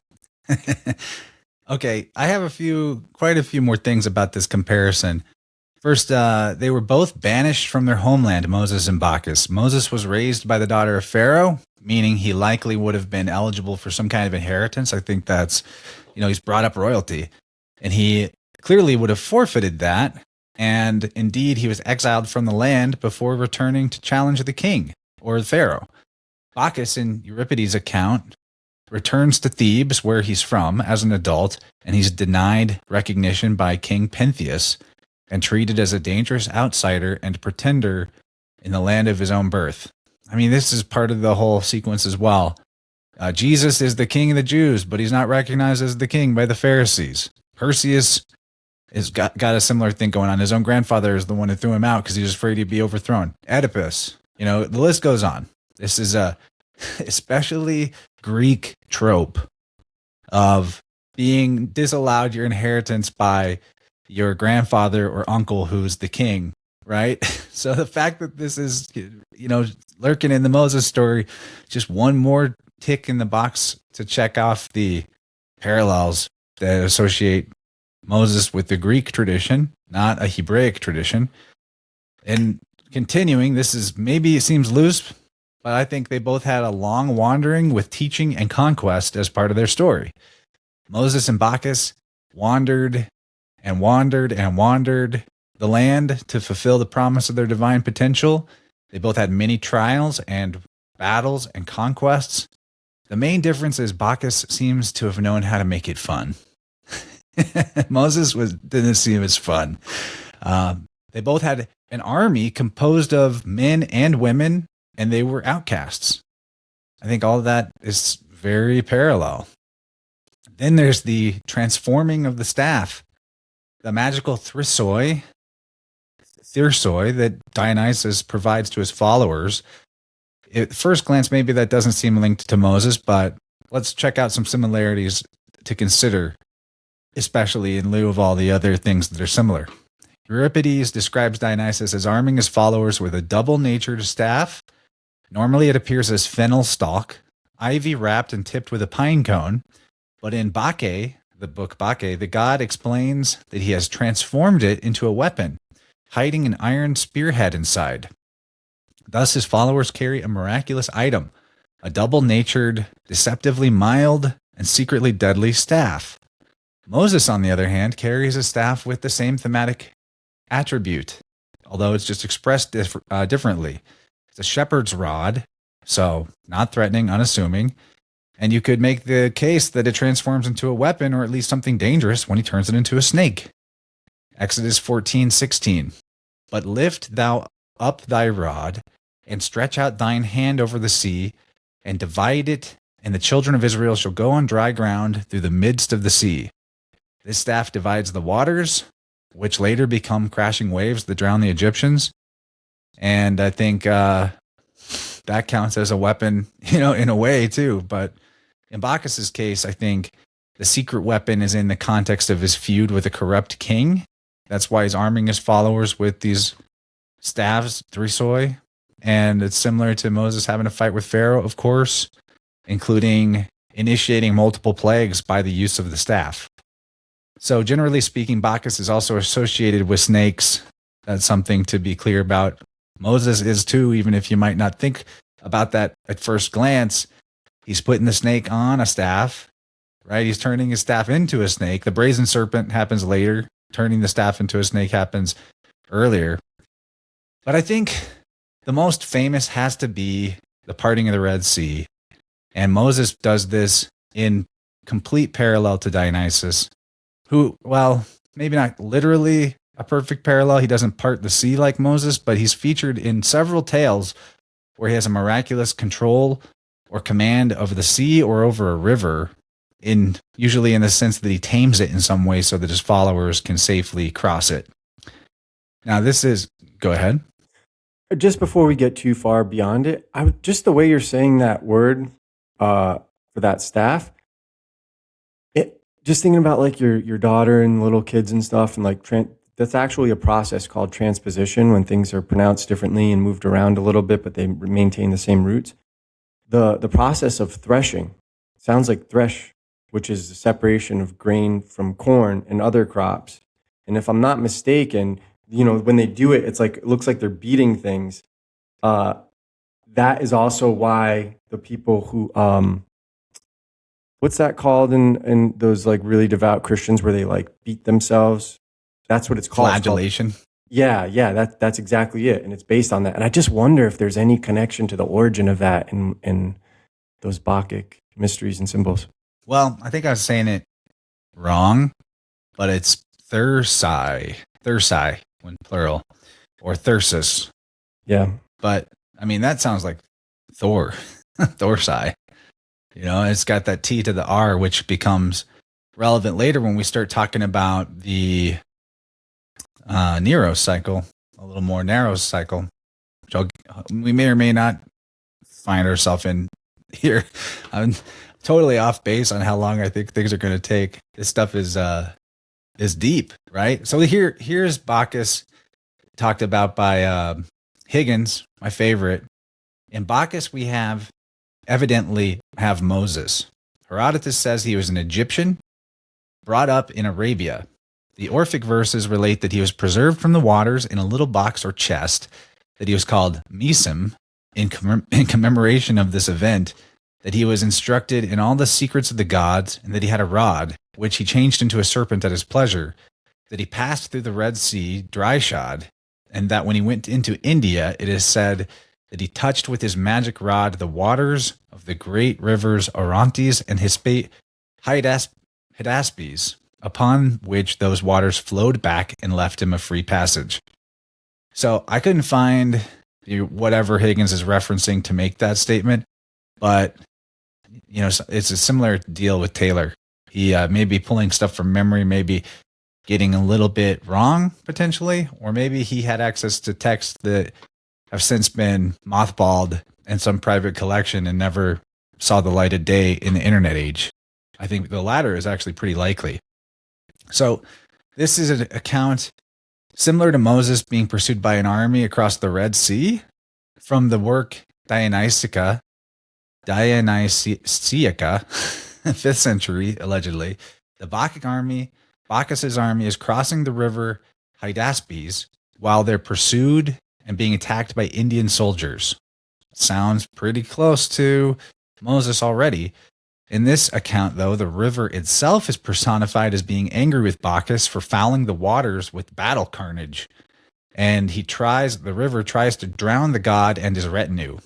Okay, I have quite a few more things about this comparison. First, they were both banished from their homeland, Moses and Bacchus. Moses was raised by the daughter of Pharaoh, meaning he likely would have been eligible for some kind of inheritance. I think that's, he's brought up royalty. And he clearly would have forfeited that. And indeed, he was exiled from the land before returning to challenge the king, or the Pharaoh. Bacchus, in Euripides' account, returns to Thebes, where he's from, as an adult, and he's denied recognition by King Pentheus and treated as a dangerous outsider and pretender in the land of his own birth. I mean, this is part of the whole sequence as well. Jesus is the king of the Jews, but he's not recognized as the king by the Pharisees. Perseus has got a similar thing going on. His own grandfather is the one who threw him out because he was afraid he'd be overthrown. Oedipus, the list goes on. This is a especially Greek trope of being disallowed your inheritance by your grandfather or uncle who's the king, right? So the fact that this is, lurking in the Moses story, just one more tick in the box to check off the parallels that associate Moses with the Greek tradition, not a Hebraic tradition. And continuing, maybe it seems loose, but I think they both had a long wandering with teaching and conquest as part of their story. Moses and Bacchus wandered and wandered and wandered the land to fulfill the promise of their divine potential. They both had many trials and battles and conquests. The main difference is Bacchus seems to have known how to make it fun. Moses didn't seem as fun. They both had an army composed of men and women, and they were outcasts. I think all of that is very parallel. Then there's the transforming of the staff, the magical thyrsoi that Dionysus provides to his followers. At first glance, maybe that doesn't seem linked to Moses, but let's check out some similarities to consider, especially in lieu of all the other things that are similar. Euripides describes Dionysus as arming his followers with a double-natured staff. Normally it appears as fennel stalk, ivy wrapped and tipped with a pine cone. But in Bacchae, the book Bacchae, the god explains that he has transformed it into a weapon, hiding an iron spearhead inside. Thus his followers carry a miraculous item, a double-natured, deceptively mild, and secretly deadly staff. Moses, on the other hand, carries a staff with the same thematic attribute, although it's just expressed differently. It's a shepherd's rod, so not threatening, unassuming, and you could make the case that it transforms into a weapon or at least something dangerous when he turns it into a snake. Exodus 14:16. But lift thou up thy rod, and stretch out thine hand over the sea, and divide it, and the children of Israel shall go on dry ground through the midst of the sea. This staff divides the waters, which later become crashing waves that drown the Egyptians. And I think that counts as a weapon, in a way too. But in Bacchus's case, I think the secret weapon is in the context of his feud with a corrupt king. That's why he's arming his followers with these staves, thrisoi. And it's similar to Moses having a fight with Pharaoh, of course, including initiating multiple plagues by the use of the staff. So generally speaking, Bacchus is also associated with snakes. That's something to be clear about. Moses is too, even if you might not think about that at first glance. He's putting the snake on a staff, right? He's turning his staff into a snake. The brazen serpent happens later. Turning the staff into a snake happens earlier. But I think the most famous has to be the parting of the Red Sea. And Moses does this in complete parallel to Dionysus, who, well, maybe not literally a perfect parallel. He doesn't part the sea like Moses, but he's featured in several tales where he has a miraculous control or command over the sea or over a river, usually in the sense that he tames it in some way so that his followers can safely cross it. Now, go ahead. Just before we get too far beyond it, just the way you're saying that word for that staff, just thinking about like your daughter and little kids and stuff, and like that's actually a process called transposition when things are pronounced differently and moved around a little bit, but they maintain the same roots. The process of threshing sounds like thresh, which is the separation of grain from corn and other crops. And if I'm not mistaken, when they do it, it looks like they're beating things. That is also why the people who, what's that called in those like really devout Christians where they like beat themselves? That's what it's called. Flagellation. Yeah, that's exactly it. And it's based on that. And I just wonder if there's any connection to the origin of that in those Bacchic mysteries and symbols. Well, I think I was saying it wrong, but it's Thyrsi when plural, or Thyrsus. Yeah. But I mean, that sounds like Thor, Thorsi. It's got that T to the R, which becomes relevant later when we start talking about the Nero cycle, a little more narrow cycle, which we may or may not find ourselves in here. I'm totally off base on how long I think things are going to take. This stuff is deep, right? So here's Bacchus talked about by Higgins, my favorite. In Bacchus, we evidently have Moses. Herodotus says he was an Egyptian brought up in Arabia. The Orphic verses relate that he was preserved from the waters in a little box or chest, that he was called Mesim in commemoration of this event, that he was instructed in all the secrets of the gods, and that he had a rod, which he changed into a serpent at his pleasure, that he passed through the Red Sea dry-shod, and that when he went into India, it is said that he touched with his magic rod the waters of the great rivers Orontes and Hydaspes, upon which those waters flowed back and left him a free passage. So I couldn't find whatever Higgins is referencing to make that statement, but it's a similar deal with Taylor. He may be pulling stuff from memory, maybe getting a little bit wrong potentially, or maybe he had access to texts that have since been mothballed in some private collection and never saw the light of day in the internet age. I think the latter is actually pretty likely. So this is an account similar to Moses being pursued by an army across the Red Sea from the work Dionysiaca, 5th century, allegedly. The Bacchus's army is crossing the river Hydaspes while they're pursued and being attacked by Indian soldiers. sounds pretty close to Moses already. In this account, though, the river itself is personified as being angry with Bacchus for fouling the waters with battle carnage. And the river tries to drown the god and his retinue.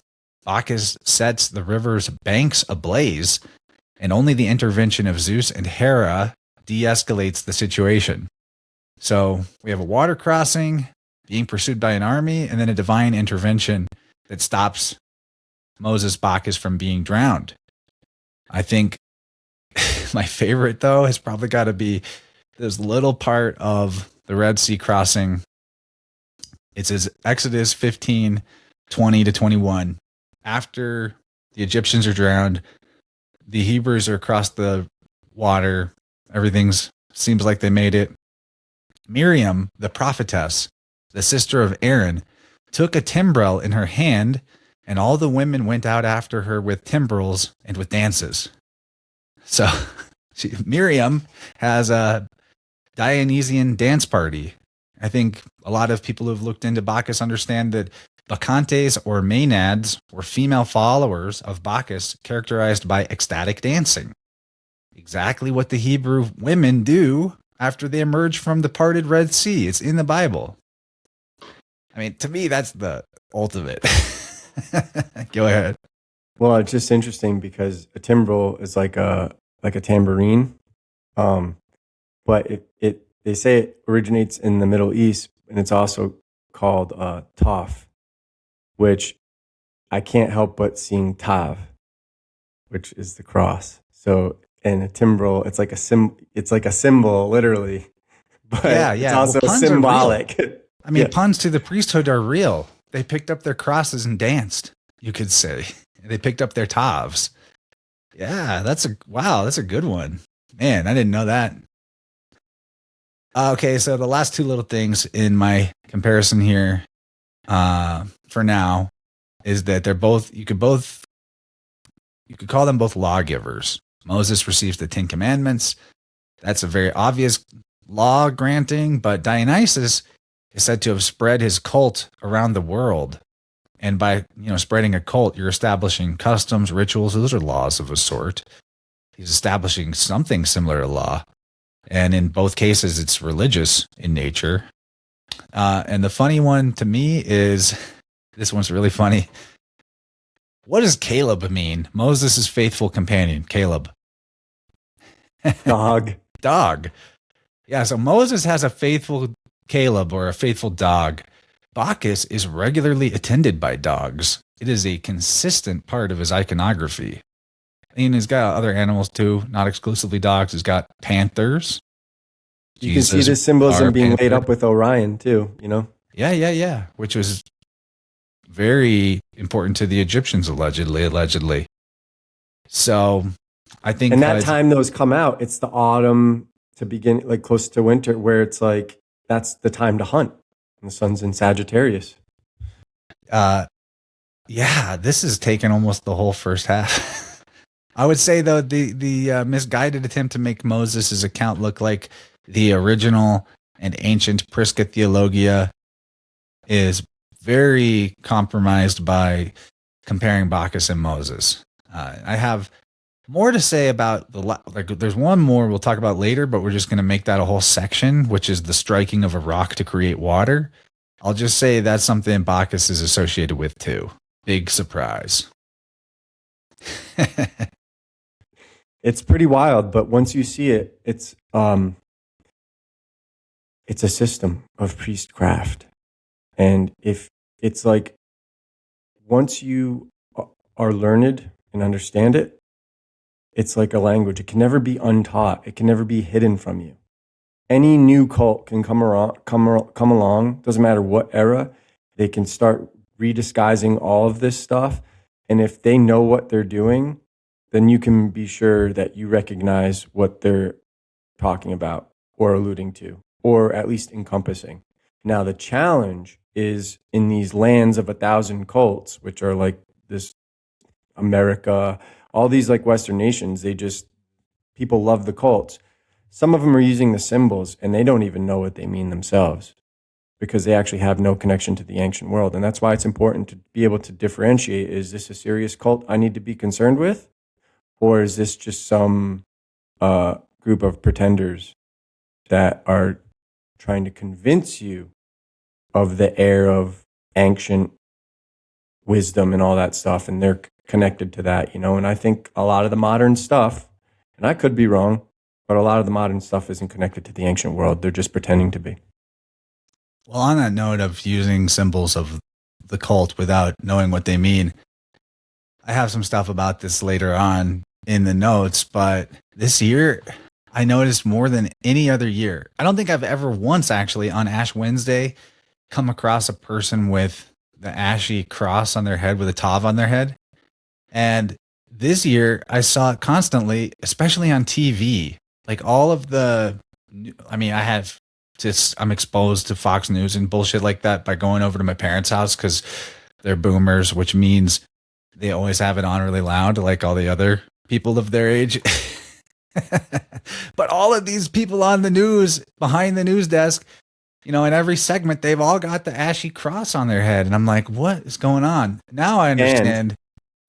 Bacchus sets the river's banks ablaze, and only the intervention of Zeus and Hera de-escalates the situation. So we have a water crossing being pursued by an army, and then a divine intervention that stops Moses Bacchus from being drowned. I think my favorite, though, has probably got to be this little part of the Red Sea crossing. It says Exodus 15:20-21. After the Egyptians are drowned, the Hebrews are across the water. Everything's seems like they made it. Miriam, the prophetess, the sister of Aaron, took a timbrel in her hand, and all the women went out after her with timbrels and with dances. So Miriam has a Dionysian dance party. I think a lot of people who've looked into Bacchus understand that Bacchantes or Maenads were female followers of Bacchus characterized by ecstatic dancing. Exactly what the Hebrew women do after they emerge from the parted Red Sea. It's in the Bible. I mean, to me, that's the ultimate. Go ahead. Well, it's just interesting because a timbrel is like a tambourine, but they say it originates in the Middle East, and it's also called taf, which I can't help but seeing tav, which is the cross. So, and a timbrel, it's like a symbol, literally, but it's also symbolic. I mean, puns to the priesthood are real. They picked up their crosses and danced, you could say. They picked up their tavs. Yeah, that's a good one. Man, I didn't know that. Okay, so the last two little things in my comparison here for now is that you could call them both lawgivers. Moses receives the 10 Commandments. That's a very obvious law granting, but Dionysus is said to have spread his cult around the world. And by, spreading a cult, you're establishing customs, rituals. Those are laws of a sort. He's establishing something similar to law. And in both cases, it's religious in nature. And the funny one to me is, this one's really funny. What does Caleb mean? Moses' faithful companion, Caleb. Dog. Dog. Yeah, so Moses has a faithful Caleb, or a faithful dog. Bacchus is regularly attended by dogs. It is a consistent part of his iconography. And he's got other animals too, not exclusively dogs. He's got panthers. You can see the symbolism being laid up with Orion too, Yeah. Which was very important to the Egyptians, allegedly. So I think... And that time those come out, it's the autumn to begin, like close to winter, where it's like, that's the time to hunt. And the sun's in Sagittarius. Yeah, this has taken almost the whole first half. I would say, though, the misguided attempt to make Moses' account look like the original and ancient Prisca Theologia is very compromised by comparing Bacchus and Moses. I have more to say about there's one more we'll talk about later, but we're just going to make that a whole section, which is the striking of a rock to create water. I'll just say that's something Bacchus is associated with too. Big surprise. It's pretty wild, but once you see it, it's a system of priestcraft. And if it's like, once you are learned and understand it, it's like a language. It can never be untaught. It can never be hidden from you. Any new cult can come along, doesn't matter what era, they can start redisguising all of this stuff. And if they know what they're doing, then you can be sure that you recognize what they're talking about or alluding to, or at least encompassing. Now, the challenge is in these lands of 1,000 cults, which are like this America, all these like Western nations, people love the cults. Some of them are using the symbols and they don't even know what they mean themselves. because they actually have no connection to the ancient world. And that's why it's important to be able to differentiate, is this a serious cult I need to be concerned with? Or is this just some group of pretenders that are trying to convince you of the air of ancient wisdom and all that stuff, and they're connected to that, And I think a lot of the modern stuff, and I could be wrong, but a lot of the modern stuff isn't connected to the ancient world. They're just pretending to be. Well, on that note of using symbols of the cult without knowing what they mean, I have some stuff about this later on in the notes, but this year I noticed more than any other year. I don't think I've ever once actually on Ash Wednesday come across a person with the ashy cross on their head with a tav on their head. And this year I saw it constantly, especially on TV. Like all of the, I mean, I'm exposed to Fox News and bullshit like that by going over to my parents' house because they're boomers, which means they always have it on really loud, like all the other people of their age. But all of these people on the news, behind the news desk, in every segment, they've all got the ashy cross on their head. And I'm like, what is going on? Now I understand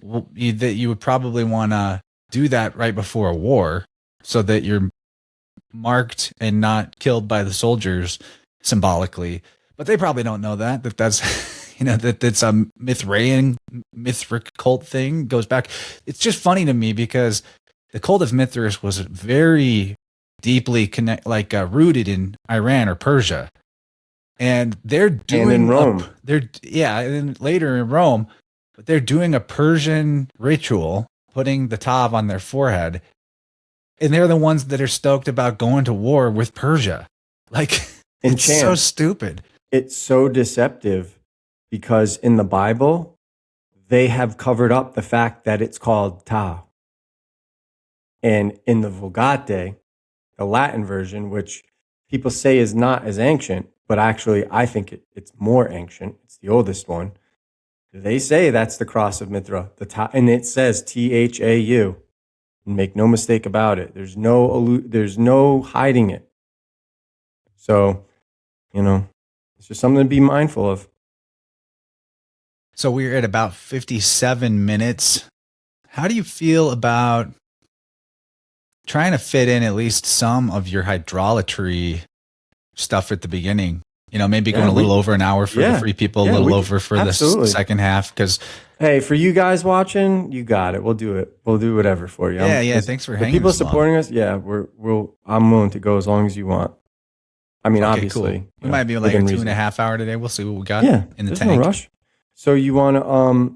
that you would probably want to do that right before a war so that you're marked and not killed by the soldiers symbolically. But they probably don't know that's, that's a Mithric cult thing goes back. It's just funny to me because the cult of Mithras was very deeply rooted in Iran or Persia. And they're doing in Rome. And later in Rome, but they're doing a Persian ritual, putting the tav on their forehead. And they're the ones that are stoked about going to war with Persia. Like, it's so stupid. It's so deceptive because in the Bible, they have covered up the fact that it's called tav. And in the Vulgate, the Latin version, which people say is not as ancient, but actually I think it's more ancient. It's the oldest one. They say that's the cross of Mithra, and it says Thau. Make no mistake about it. There's no hiding it. So, it's just something to be mindful of. So we're at about 57 minutes. How do you feel about trying to fit in at least some of your hydrolatry stuff at the beginning? Maybe going a little over an hour for the free people, a little over for the second half. Because hey, for you guys watching, you got it. We'll do it. We'll do whatever for you. Yeah. Thanks for hanging. People supporting us. Yeah, I'm willing to go as long as you want. I mean, obviously, cool. We might be like a 2.5 hour today. We'll see what we got in the tank. No rush. So you want to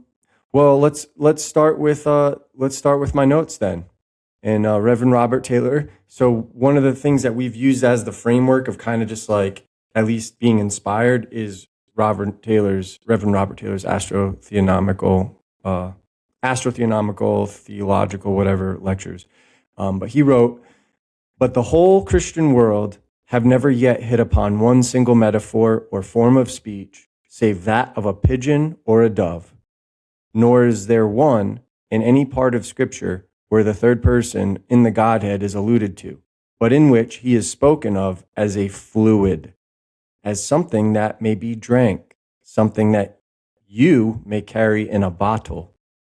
well, let's start with my notes then. And Reverend Robert Taylor. So one of the things that we've used as the framework of kind of just like at least being inspired is Reverend Robert Taylor's astrotheonomical, theological, whatever lectures. But he wrote, "But the whole Christian world have never yet hit upon one single metaphor or form of speech, save that of a pigeon or a dove. Nor is there one in any part of Scripture where the third person in the Godhead is alluded to, but in which he is spoken of as a fluid, as something that may be drank, something that you may carry in a bottle,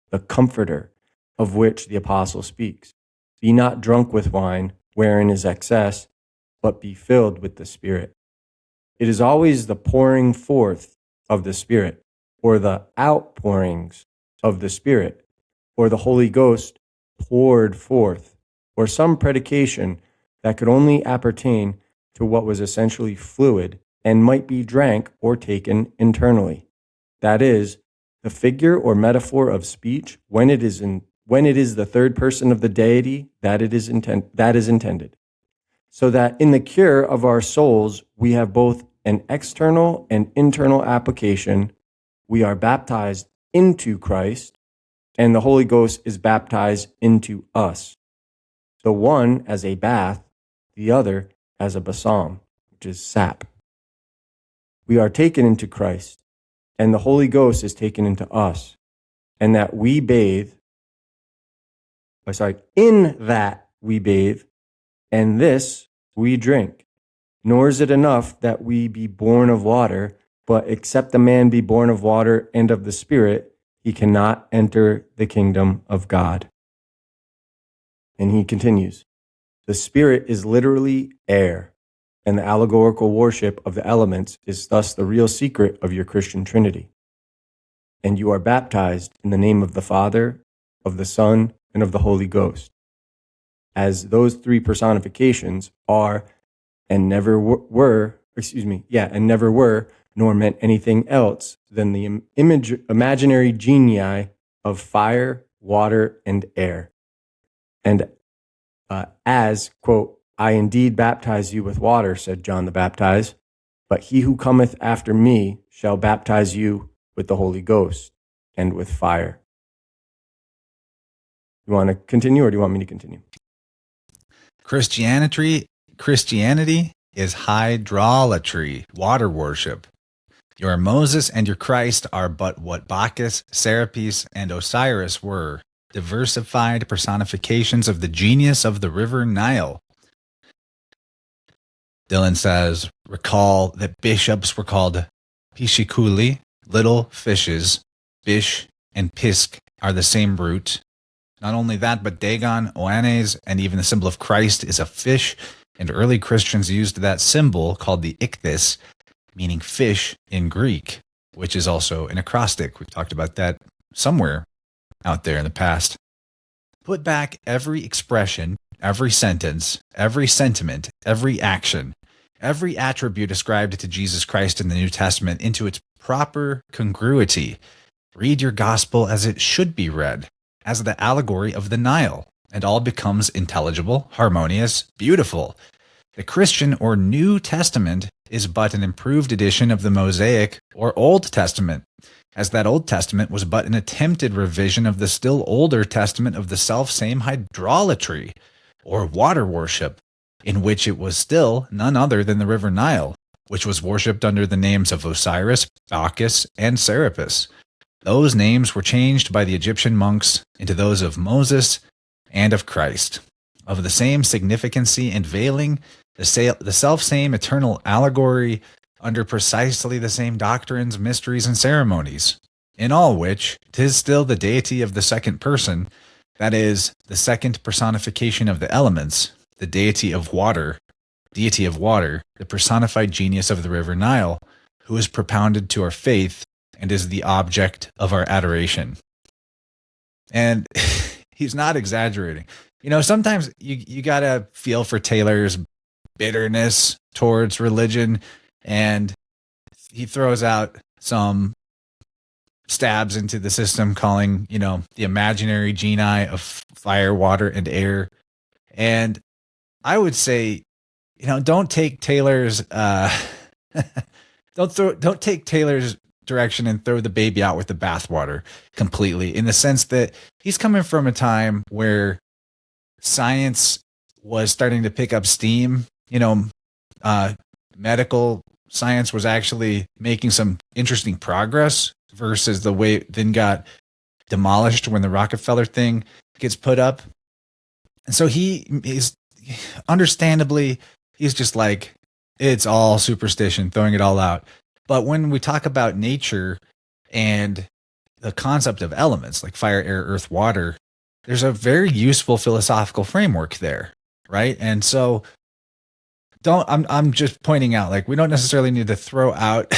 the comforter of which the apostle speaks. Be not drunk with wine, wherein is excess, but be filled with the Spirit." It is always the pouring forth of the Spirit, or the outpourings of the Spirit, or the Holy Ghost poured forth, or some predication that could only appertain to what was essentially fluid and might be drank or taken internally. That is, the figure or metaphor of speech when it is the third person of the Deity that is intended. So that in the cure of our souls we have both an external and internal application. We are baptized into Christ, and the Holy Ghost is baptized into us. The one as a bath, the other as a balsam, which is sap. We are taken into Christ, and the Holy Ghost is taken into us, and that we bathe, in that we bathe, and this we drink. Nor is it enough that we be born of water, but except a man be born of water and of the Spirit, he cannot enter the kingdom of God. And he continues, the Spirit is literally air, and the allegorical worship of the elements is thus the real secret of your Christian Trinity. And you are baptized in the name of the Father, of the Son, and of the Holy Ghost, as those three personifications are and never were, nor meant anything else than the imaginary genii of fire, water, and air. And as, quote, I indeed baptize you with water, said John the Baptizer, but he who cometh after me shall baptize you with the Holy Ghost and with fire. You want to continue, or do you want me to continue? Christianity is hydrolatry, water worship. Your Moses and your Christ are but what Bacchus, Serapis, and Osiris were, diversified personifications of the genius of the river Nile. Dylan says, recall that bishops were called pisciculi, little fishes. Bish and pisk are the same root. Not only that, but Dagon, Oanes, and even the symbol of Christ is a fish, and early Christians used that symbol called the ichthys, meaning fish in Greek, which is also an acrostic. We've talked about that somewhere out there in the past. Put back every expression, every sentence, every sentiment, every action, every attribute ascribed to Jesus Christ in the New Testament into its proper congruity. Read your gospel as it should be read, as the allegory of the Nile, and all becomes intelligible, harmonious, beautiful. The Christian or New Testament is but an improved edition of the Mosaic or Old Testament, as that Old Testament was but an attempted revision of the still older Testament of the self-same hydrolatry, or water worship, in which it was still none other than the river Nile, which was worshipped under the names of Osiris, Bacchus, and Serapis. Those names were changed by the Egyptian monks into those of Moses and of Christ, of the same significancy and veiling, the self-same eternal allegory under precisely the same doctrines, mysteries, and ceremonies, in all which 'tis still the deity of the second person, that is, the second personification of the elements, the deity of water, the personified genius of the river Nile, who is propounded to our faith and is the object of our adoration. And he's not exaggerating. You know, sometimes you gotta feel for Taylor's bitterness towards religion, and he throws out some stabs into the system, calling, you know, the imaginary genii of fire, water, and air. And I would say, you know, don't take Taylor's don't take Taylor's direction and throw the baby out with the bathwater completely, in the sense that he's coming from a time where science was starting to pick up steam. You know, medical science was actually making some interesting progress versus the way it then got demolished when the Rockefeller thing gets put up. And so he is, understandably, he's just like, it's all superstition, throwing it all out. But when we talk about nature and the concept of elements like fire, air, earth, water, there's a very useful philosophical framework there, right? And so I'm just pointing out, like, we don't necessarily need to throw out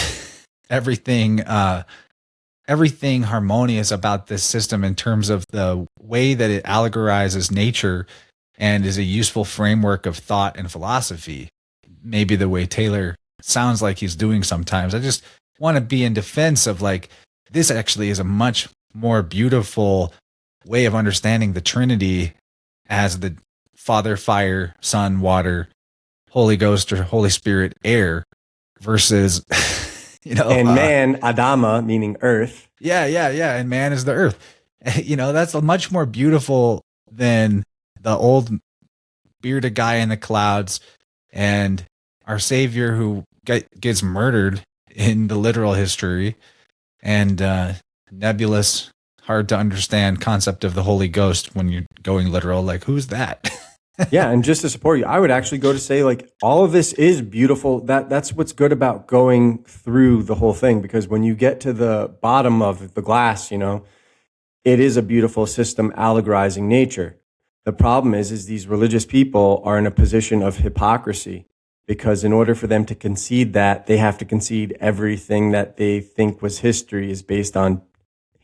everything harmonious about this system in terms of the way that it allegorizes nature and is a useful framework of thought and philosophy. Maybe the way Taylor sounds like he's doing sometimes. I just want to be in defense of, like, this actually is a much more beautiful way of understanding the Trinity as the Father, fire, Son, water, Holy Ghost or Holy Spirit, air, versus, you know, and man, Adama, meaning earth. Yeah. And man is the earth. You know, that's much more beautiful than the old bearded guy in the clouds and our Savior who gets murdered in the literal history, and nebulous, hard to understand concept of the Holy Ghost when you're going literal. Like, who's that? Yeah, and just to support you, I would actually go to say like all of this is beautiful. That's what's good about going through the whole thing, because when you get to the bottom of the glass, it is a beautiful system allegorizing nature. The problem is these religious people are in a position of hypocrisy, because in order for them to concede that, they have to concede everything that they think was history is based on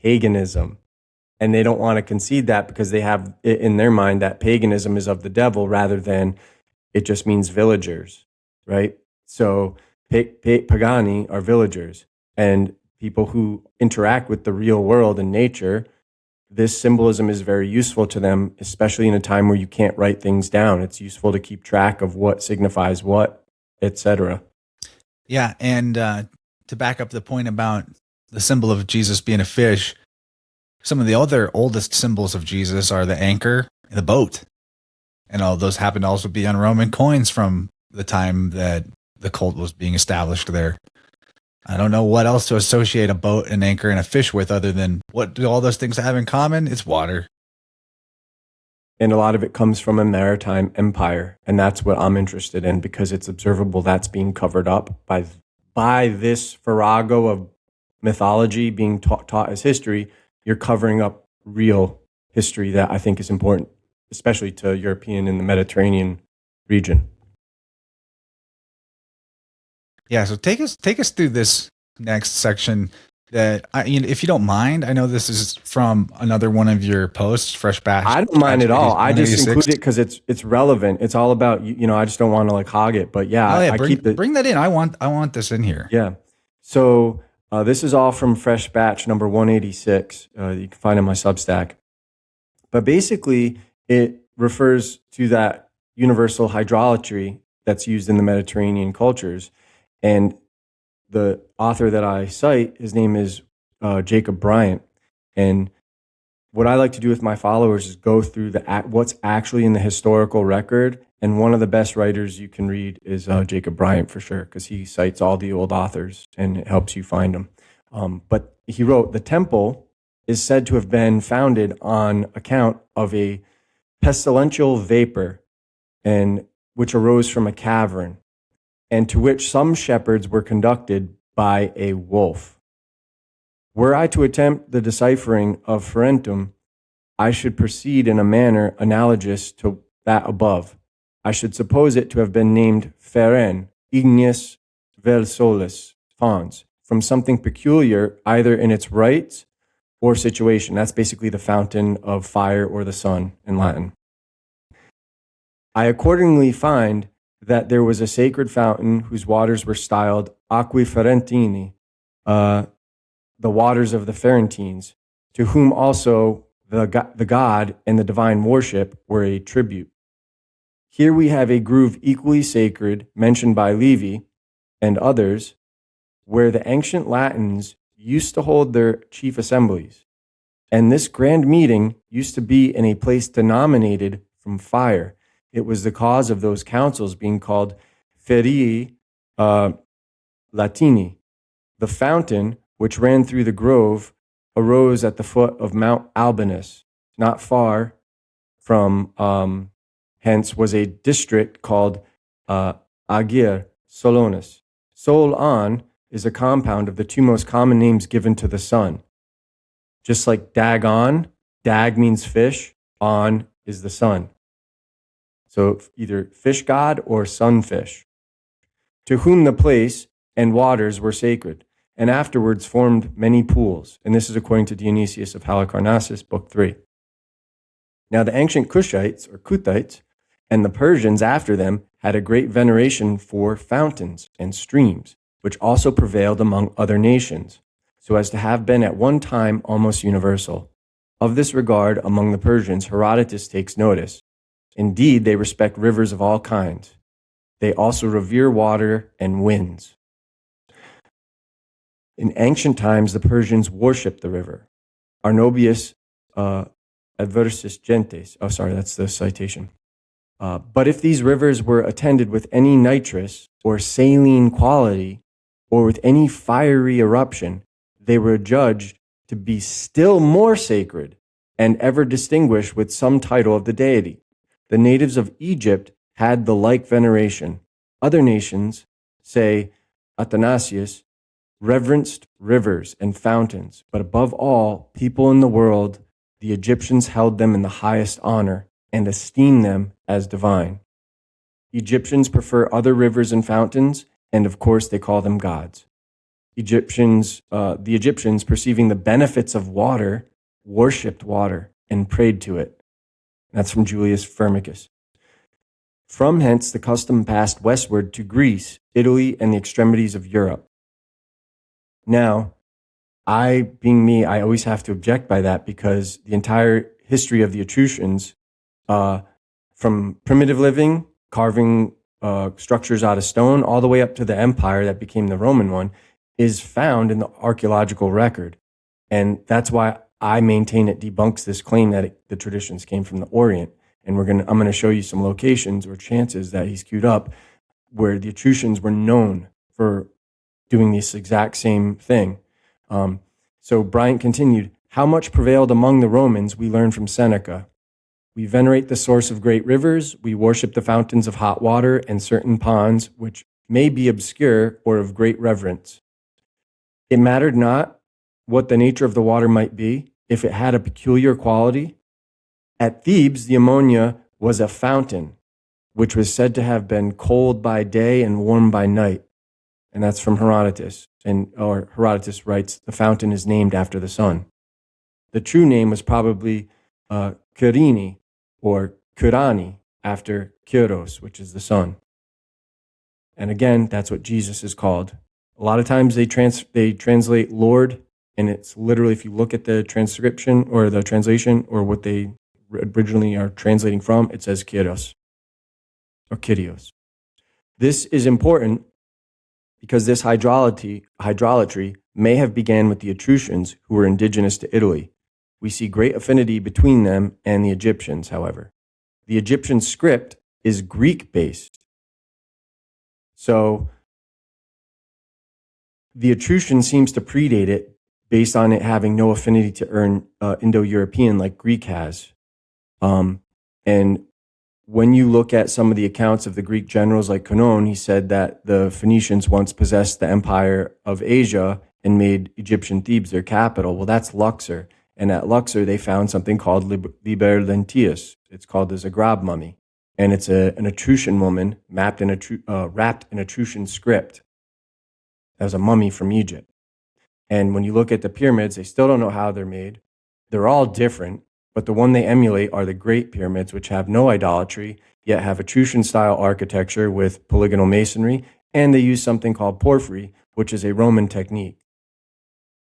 paganism. And they don't want to concede that because they have it in their mind that paganism is of the devil rather than it just means villagers, right? So pagani are villagers, and people who interact with the real world and nature. This symbolism is very useful to them, especially in a time where you can't write things down. It's useful to keep track of what signifies what, etc. Yeah, and to back up the point about the symbol of Jesus being a fish, some of the other oldest symbols of Jesus are the anchor and the boat. And all those happen to also be on Roman coins from the time that the cult was being established there. I don't know what else to associate a boat, an anchor, and a fish with other than what do all those things have in common? It's water. And a lot of it comes from a maritime empire. And that's what I'm interested in, because it's observable that's being covered up by this farrago of mythology being taught as history. You're covering up real history that I think is important, especially to European and the Mediterranean region. Yeah, so take us through this next section. That if you don't mind, I know this is from another one of your posts, Fresh Batch. I don't mind at all. I just include it because it's relevant. It's all about I just don't want to hog it, but yeah, I keep it. Bring that in. I want this in here. Yeah. So this is all from Fresh Batch number 186. You can find in my Substack. But basically, it refers to that universal hydrolatry that's used in the Mediterranean cultures. And the author that I cite, his name is Jacob Bryant. And what I like to do with my followers is go through what's actually in the historical record. And one of the best writers you can read is Jacob Bryant, for sure, because he cites all the old authors and it helps you find them. But he wrote, the temple is said to have been founded on account of a pestilential vapor, and which arose from a cavern, and to which some shepherds were conducted by a wolf. Were I to attempt the deciphering of Ferentum, I should proceed in a manner analogous to that above. I should suppose it to have been named Feren, ignis vel solis, fons, from something peculiar either in its rites or situation. That's basically the fountain of fire or the sun in Latin. I accordingly find that there was a sacred fountain whose waters were styled aquae ferentini, the waters of the Ferentines, to whom also the god and the divine worship were a tribute. Here we have a grove equally sacred, mentioned by Livy and others, where the ancient Latins used to hold their chief assemblies. And this grand meeting used to be in a place denominated from fire. It was the cause of those councils being called ferii Latini. The fountain, which ran through the grove, arose at the foot of Mount Albanus. Not far from hence was a district called Agir Solonis. Solon is a compound of the two most common names given to the sun. Just like Dagon, Dag means fish, On is the sun. So either fish god or sunfish, to whom the place and waters were sacred, and afterwards formed many pools. And this is according to Dionysius of Halicarnassus, Book 3. Now the ancient Cushites, or Kuthites, and the Persians after them had a great veneration for fountains and streams, which also prevailed among other nations, so as to have been at one time almost universal. Of this regard, among the Persians, Herodotus takes notice. Indeed, they respect rivers of all kinds. They also revere water and winds. In ancient times, the Persians worshipped the river. Arnobius adversus gentes. Oh, sorry, that's the citation. But if these rivers were attended with any nitrous or saline quality, or with any fiery eruption, they were judged to be still more sacred and ever distinguished with some title of the deity. The natives of Egypt had the like veneration. Other nations, say Athanasius, reverenced rivers and fountains, but above all people in the world, the Egyptians held them in the highest honor and esteemed them as divine. Egyptians prefer other rivers and fountains, and of course they call them gods. The Egyptians, perceiving the benefits of water, worshipped water and prayed to it. That's from Julius Firmicus. From hence, the custom passed westward to Greece, Italy, and the extremities of Europe. Now, being me, I always have to object by that because the entire history of the Etruscans, from primitive living, carving structures out of stone, all the way up to the empire that became the Roman one, is found in the archaeological record. And that's why I maintain it debunks this claim that the traditions came from the Orient. And I'm going to show you some locations or chances that he's queued up where the Etruscans were known for doing this exact same thing. So Bryant continued, how much prevailed among the Romans we learn from Seneca. We venerate the source of great rivers, we worship the fountains of hot water and certain ponds, which may be obscure or of great reverence. It mattered not what the nature of the water might be, if it had a peculiar quality. At Thebes, the ammonia was a fountain, which was said to have been cold by day and warm by night. And that's from Herodotus. Herodotus writes, the fountain is named after the sun. The true name was probably Kyrini or Kurani, after Kyros, which is the sun. And again, that's what Jesus is called. A lot of times they translate Lord, and it's literally, if you look at the transcription or the translation or what they originally are translating from, it says Kyros or Kyrios. This is important because this hydrolatry may have began with the Etruscans, who were indigenous to Italy. We see great affinity between them and the Egyptians, however. The Egyptian script is Greek-based. So the Etruscan seems to predate it based on it having no affinity to Indo-European like Greek has. And when you look at some of the accounts of the Greek generals like Conon, he said that the Phoenicians once possessed the empire of Asia and made Egyptian Thebes their capital. Well, that's Luxor. And at Luxor, they found something called Liber Lentius. It's called the Zagreb mummy. And it's an Etruscan woman wrapped in Etruscan script. That was a mummy from Egypt. And when you look at the pyramids, they still don't know how they're made. They're all different, but the one they emulate are the Great Pyramids, which have no idolatry, yet have Etruscan-style architecture with polygonal masonry, and they use something called porphyry, which is a Roman technique.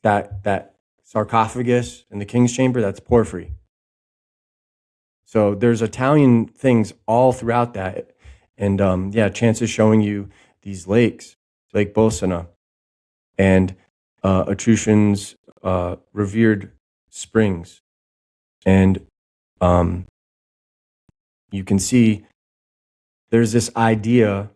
That sarcophagus in the king's chamber, that's porphyry. So there's Italian things all throughout that. And Chance is showing you these lakes, Lake Bolsena, and Etruscans' revered springs. And you can see there's this idea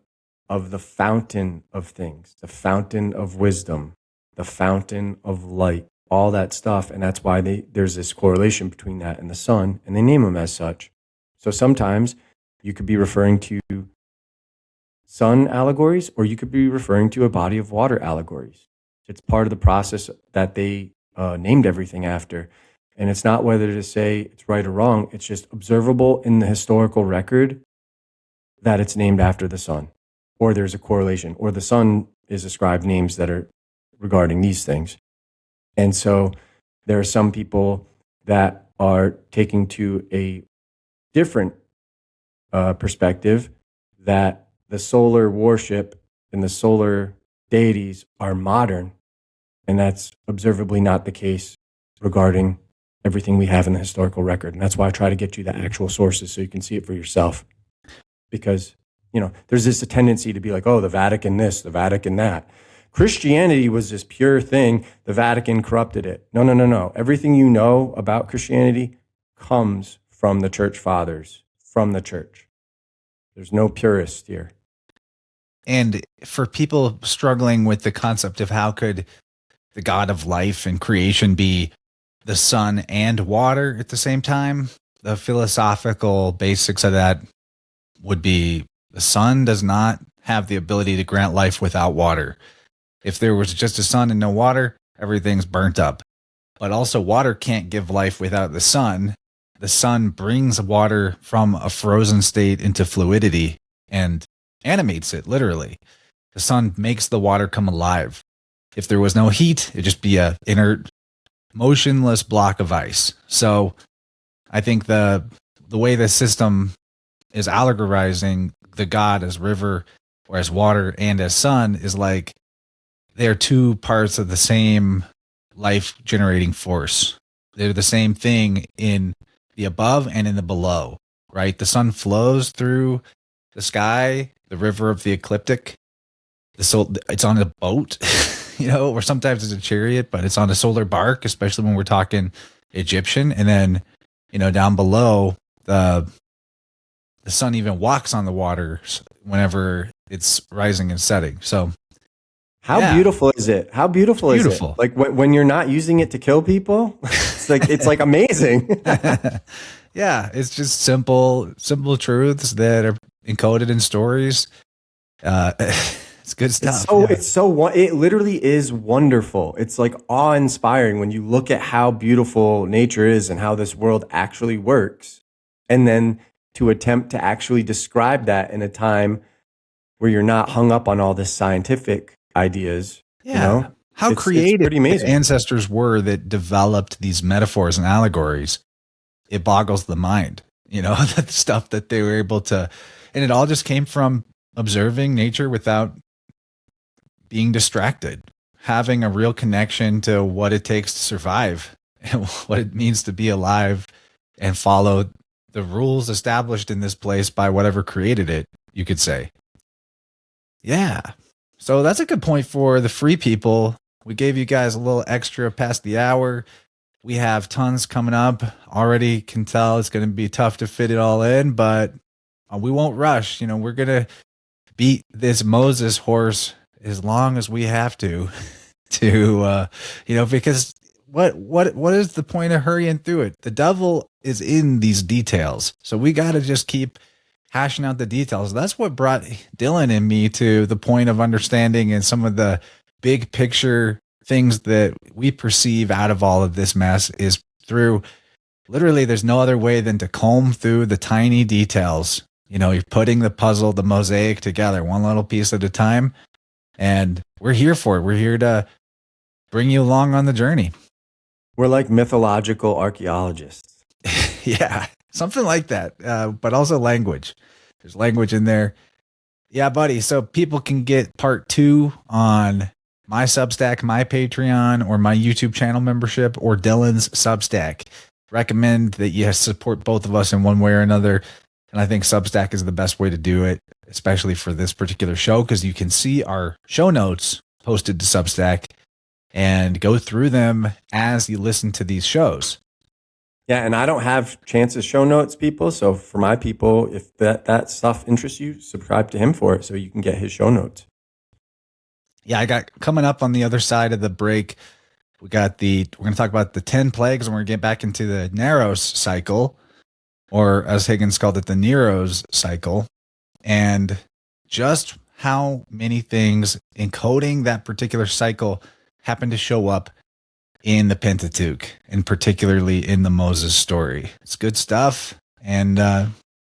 of the fountain of things, the fountain of wisdom, the fountain of light, all that stuff. And that's why there's this correlation between that and the sun, and they name them as such. So sometimes you could be referring to sun allegories, or you could be referring to a body of water allegories. It's part of the process that they named everything after. And it's not whether to say it's right or wrong. It's just observable in the historical record that it's named after the sun, or there's a correlation, or the sun is ascribed names that are regarding these things. And so there are some people that are taking to a different perspective, that the solar worship and the solar deities are modern, and that's observably not the case regarding everything we have in the historical record. And that's why I try to get you the actual sources so you can see it for yourself. Because, there's this tendency to be like, oh, the Vatican this, the Vatican that. Christianity was this pure thing. The Vatican corrupted it. No. Everything you know about Christianity comes from the church fathers, from the church. There's no purist here. And for people struggling with the concept of how could the God of life and creation be the sun and water at the same time, the philosophical basics of that would be the sun does not have the ability to grant life without water. If there was just a sun and no water, everything's burnt up. But also, water can't give life without the sun. The sun brings water from a frozen state into fluidity and animates it, literally. The sun makes the water come alive. If there was no heat, it'd just be a inert, motionless block of ice. So I think the way the system is allegorizing the god as river or as water and as sun is like they're two parts of the same life generating force. They're the same thing in the above and in the below, right? The sun flows through the sky, the river of the ecliptic. It's on a boat, or sometimes it's a chariot, but it's on a solar bark, especially when we're talking Egyptian. And then, down below, the sun even walks on the water whenever it's rising and setting. So how beautiful is it? How beautiful is it? Like when you're not using it to kill people, it's like amazing. Yeah, it's just simple truths that are encoded in stories. It's good stuff. It literally is wonderful. It's like awe-inspiring when you look at how beautiful nature is and how this world actually works. And then to attempt to actually describe that in a time where you're not hung up on all this scientific ideas. Yeah. How creative the ancestors were that developed these metaphors and allegories. It boggles the mind, the stuff that they were able to, and it all just came from observing nature without being distracted, having a real connection to what it takes to survive and what it means to be alive and follow the rules established in this place by whatever created it, you could say. Yeah. So that's a good point for the free people. We gave you guys a little extra past the hour. We have tons coming up. Already can tell it's going to be tough to fit it all in, but we won't rush. We're going to beat this Moses horse as long as we have to because what is the point of hurrying through it? The devil is in these details. So we got to just keep hashing out the details. That's what brought Dylan and me to the point of understanding and some of the big picture things that we perceive out of all of this mess is through literally there's no other way than to comb through the tiny details. You're putting the puzzle, the mosaic together one little piece at a time. And we're here for it. We're here to bring you along on the journey. We're like mythological archaeologists. Yeah, something like that. But also language. There's language in there. Yeah, buddy. So people can get part 2 on my Substack, my Patreon, or my YouTube channel membership, or Dylan's Substack. Recommend that you support both of us in one way or another. And I think Substack is the best way to do it, especially for this particular show, because you can see our show notes posted to Substack and go through them as you listen to these shows. Yeah, and I don't have Chance's show notes, people. So for my people, if that stuff interests you, subscribe to him for it so you can get his show notes. Yeah, I got coming up on the other side of the break. We're going to talk about the 10 plagues, and we're going to get back into the Naros cycle, or as Higgins called it, the Nero's cycle, and just how many things encoding that particular cycle happen to show up in the Pentateuch, and particularly in the Moses story. It's good stuff, and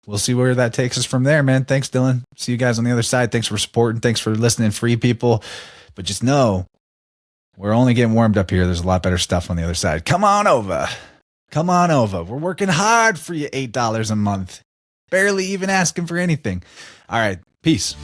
we'll see where that takes us from there, man. Thanks, Dylan. See you guys on the other side. Thanks for supporting. Thanks for listening, free people. But just know, we're only getting warmed up here. There's a lot better stuff on the other side. Come on over. Come on over. We're working hard for you $8 a month. Barely even asking for anything. All right. Peace.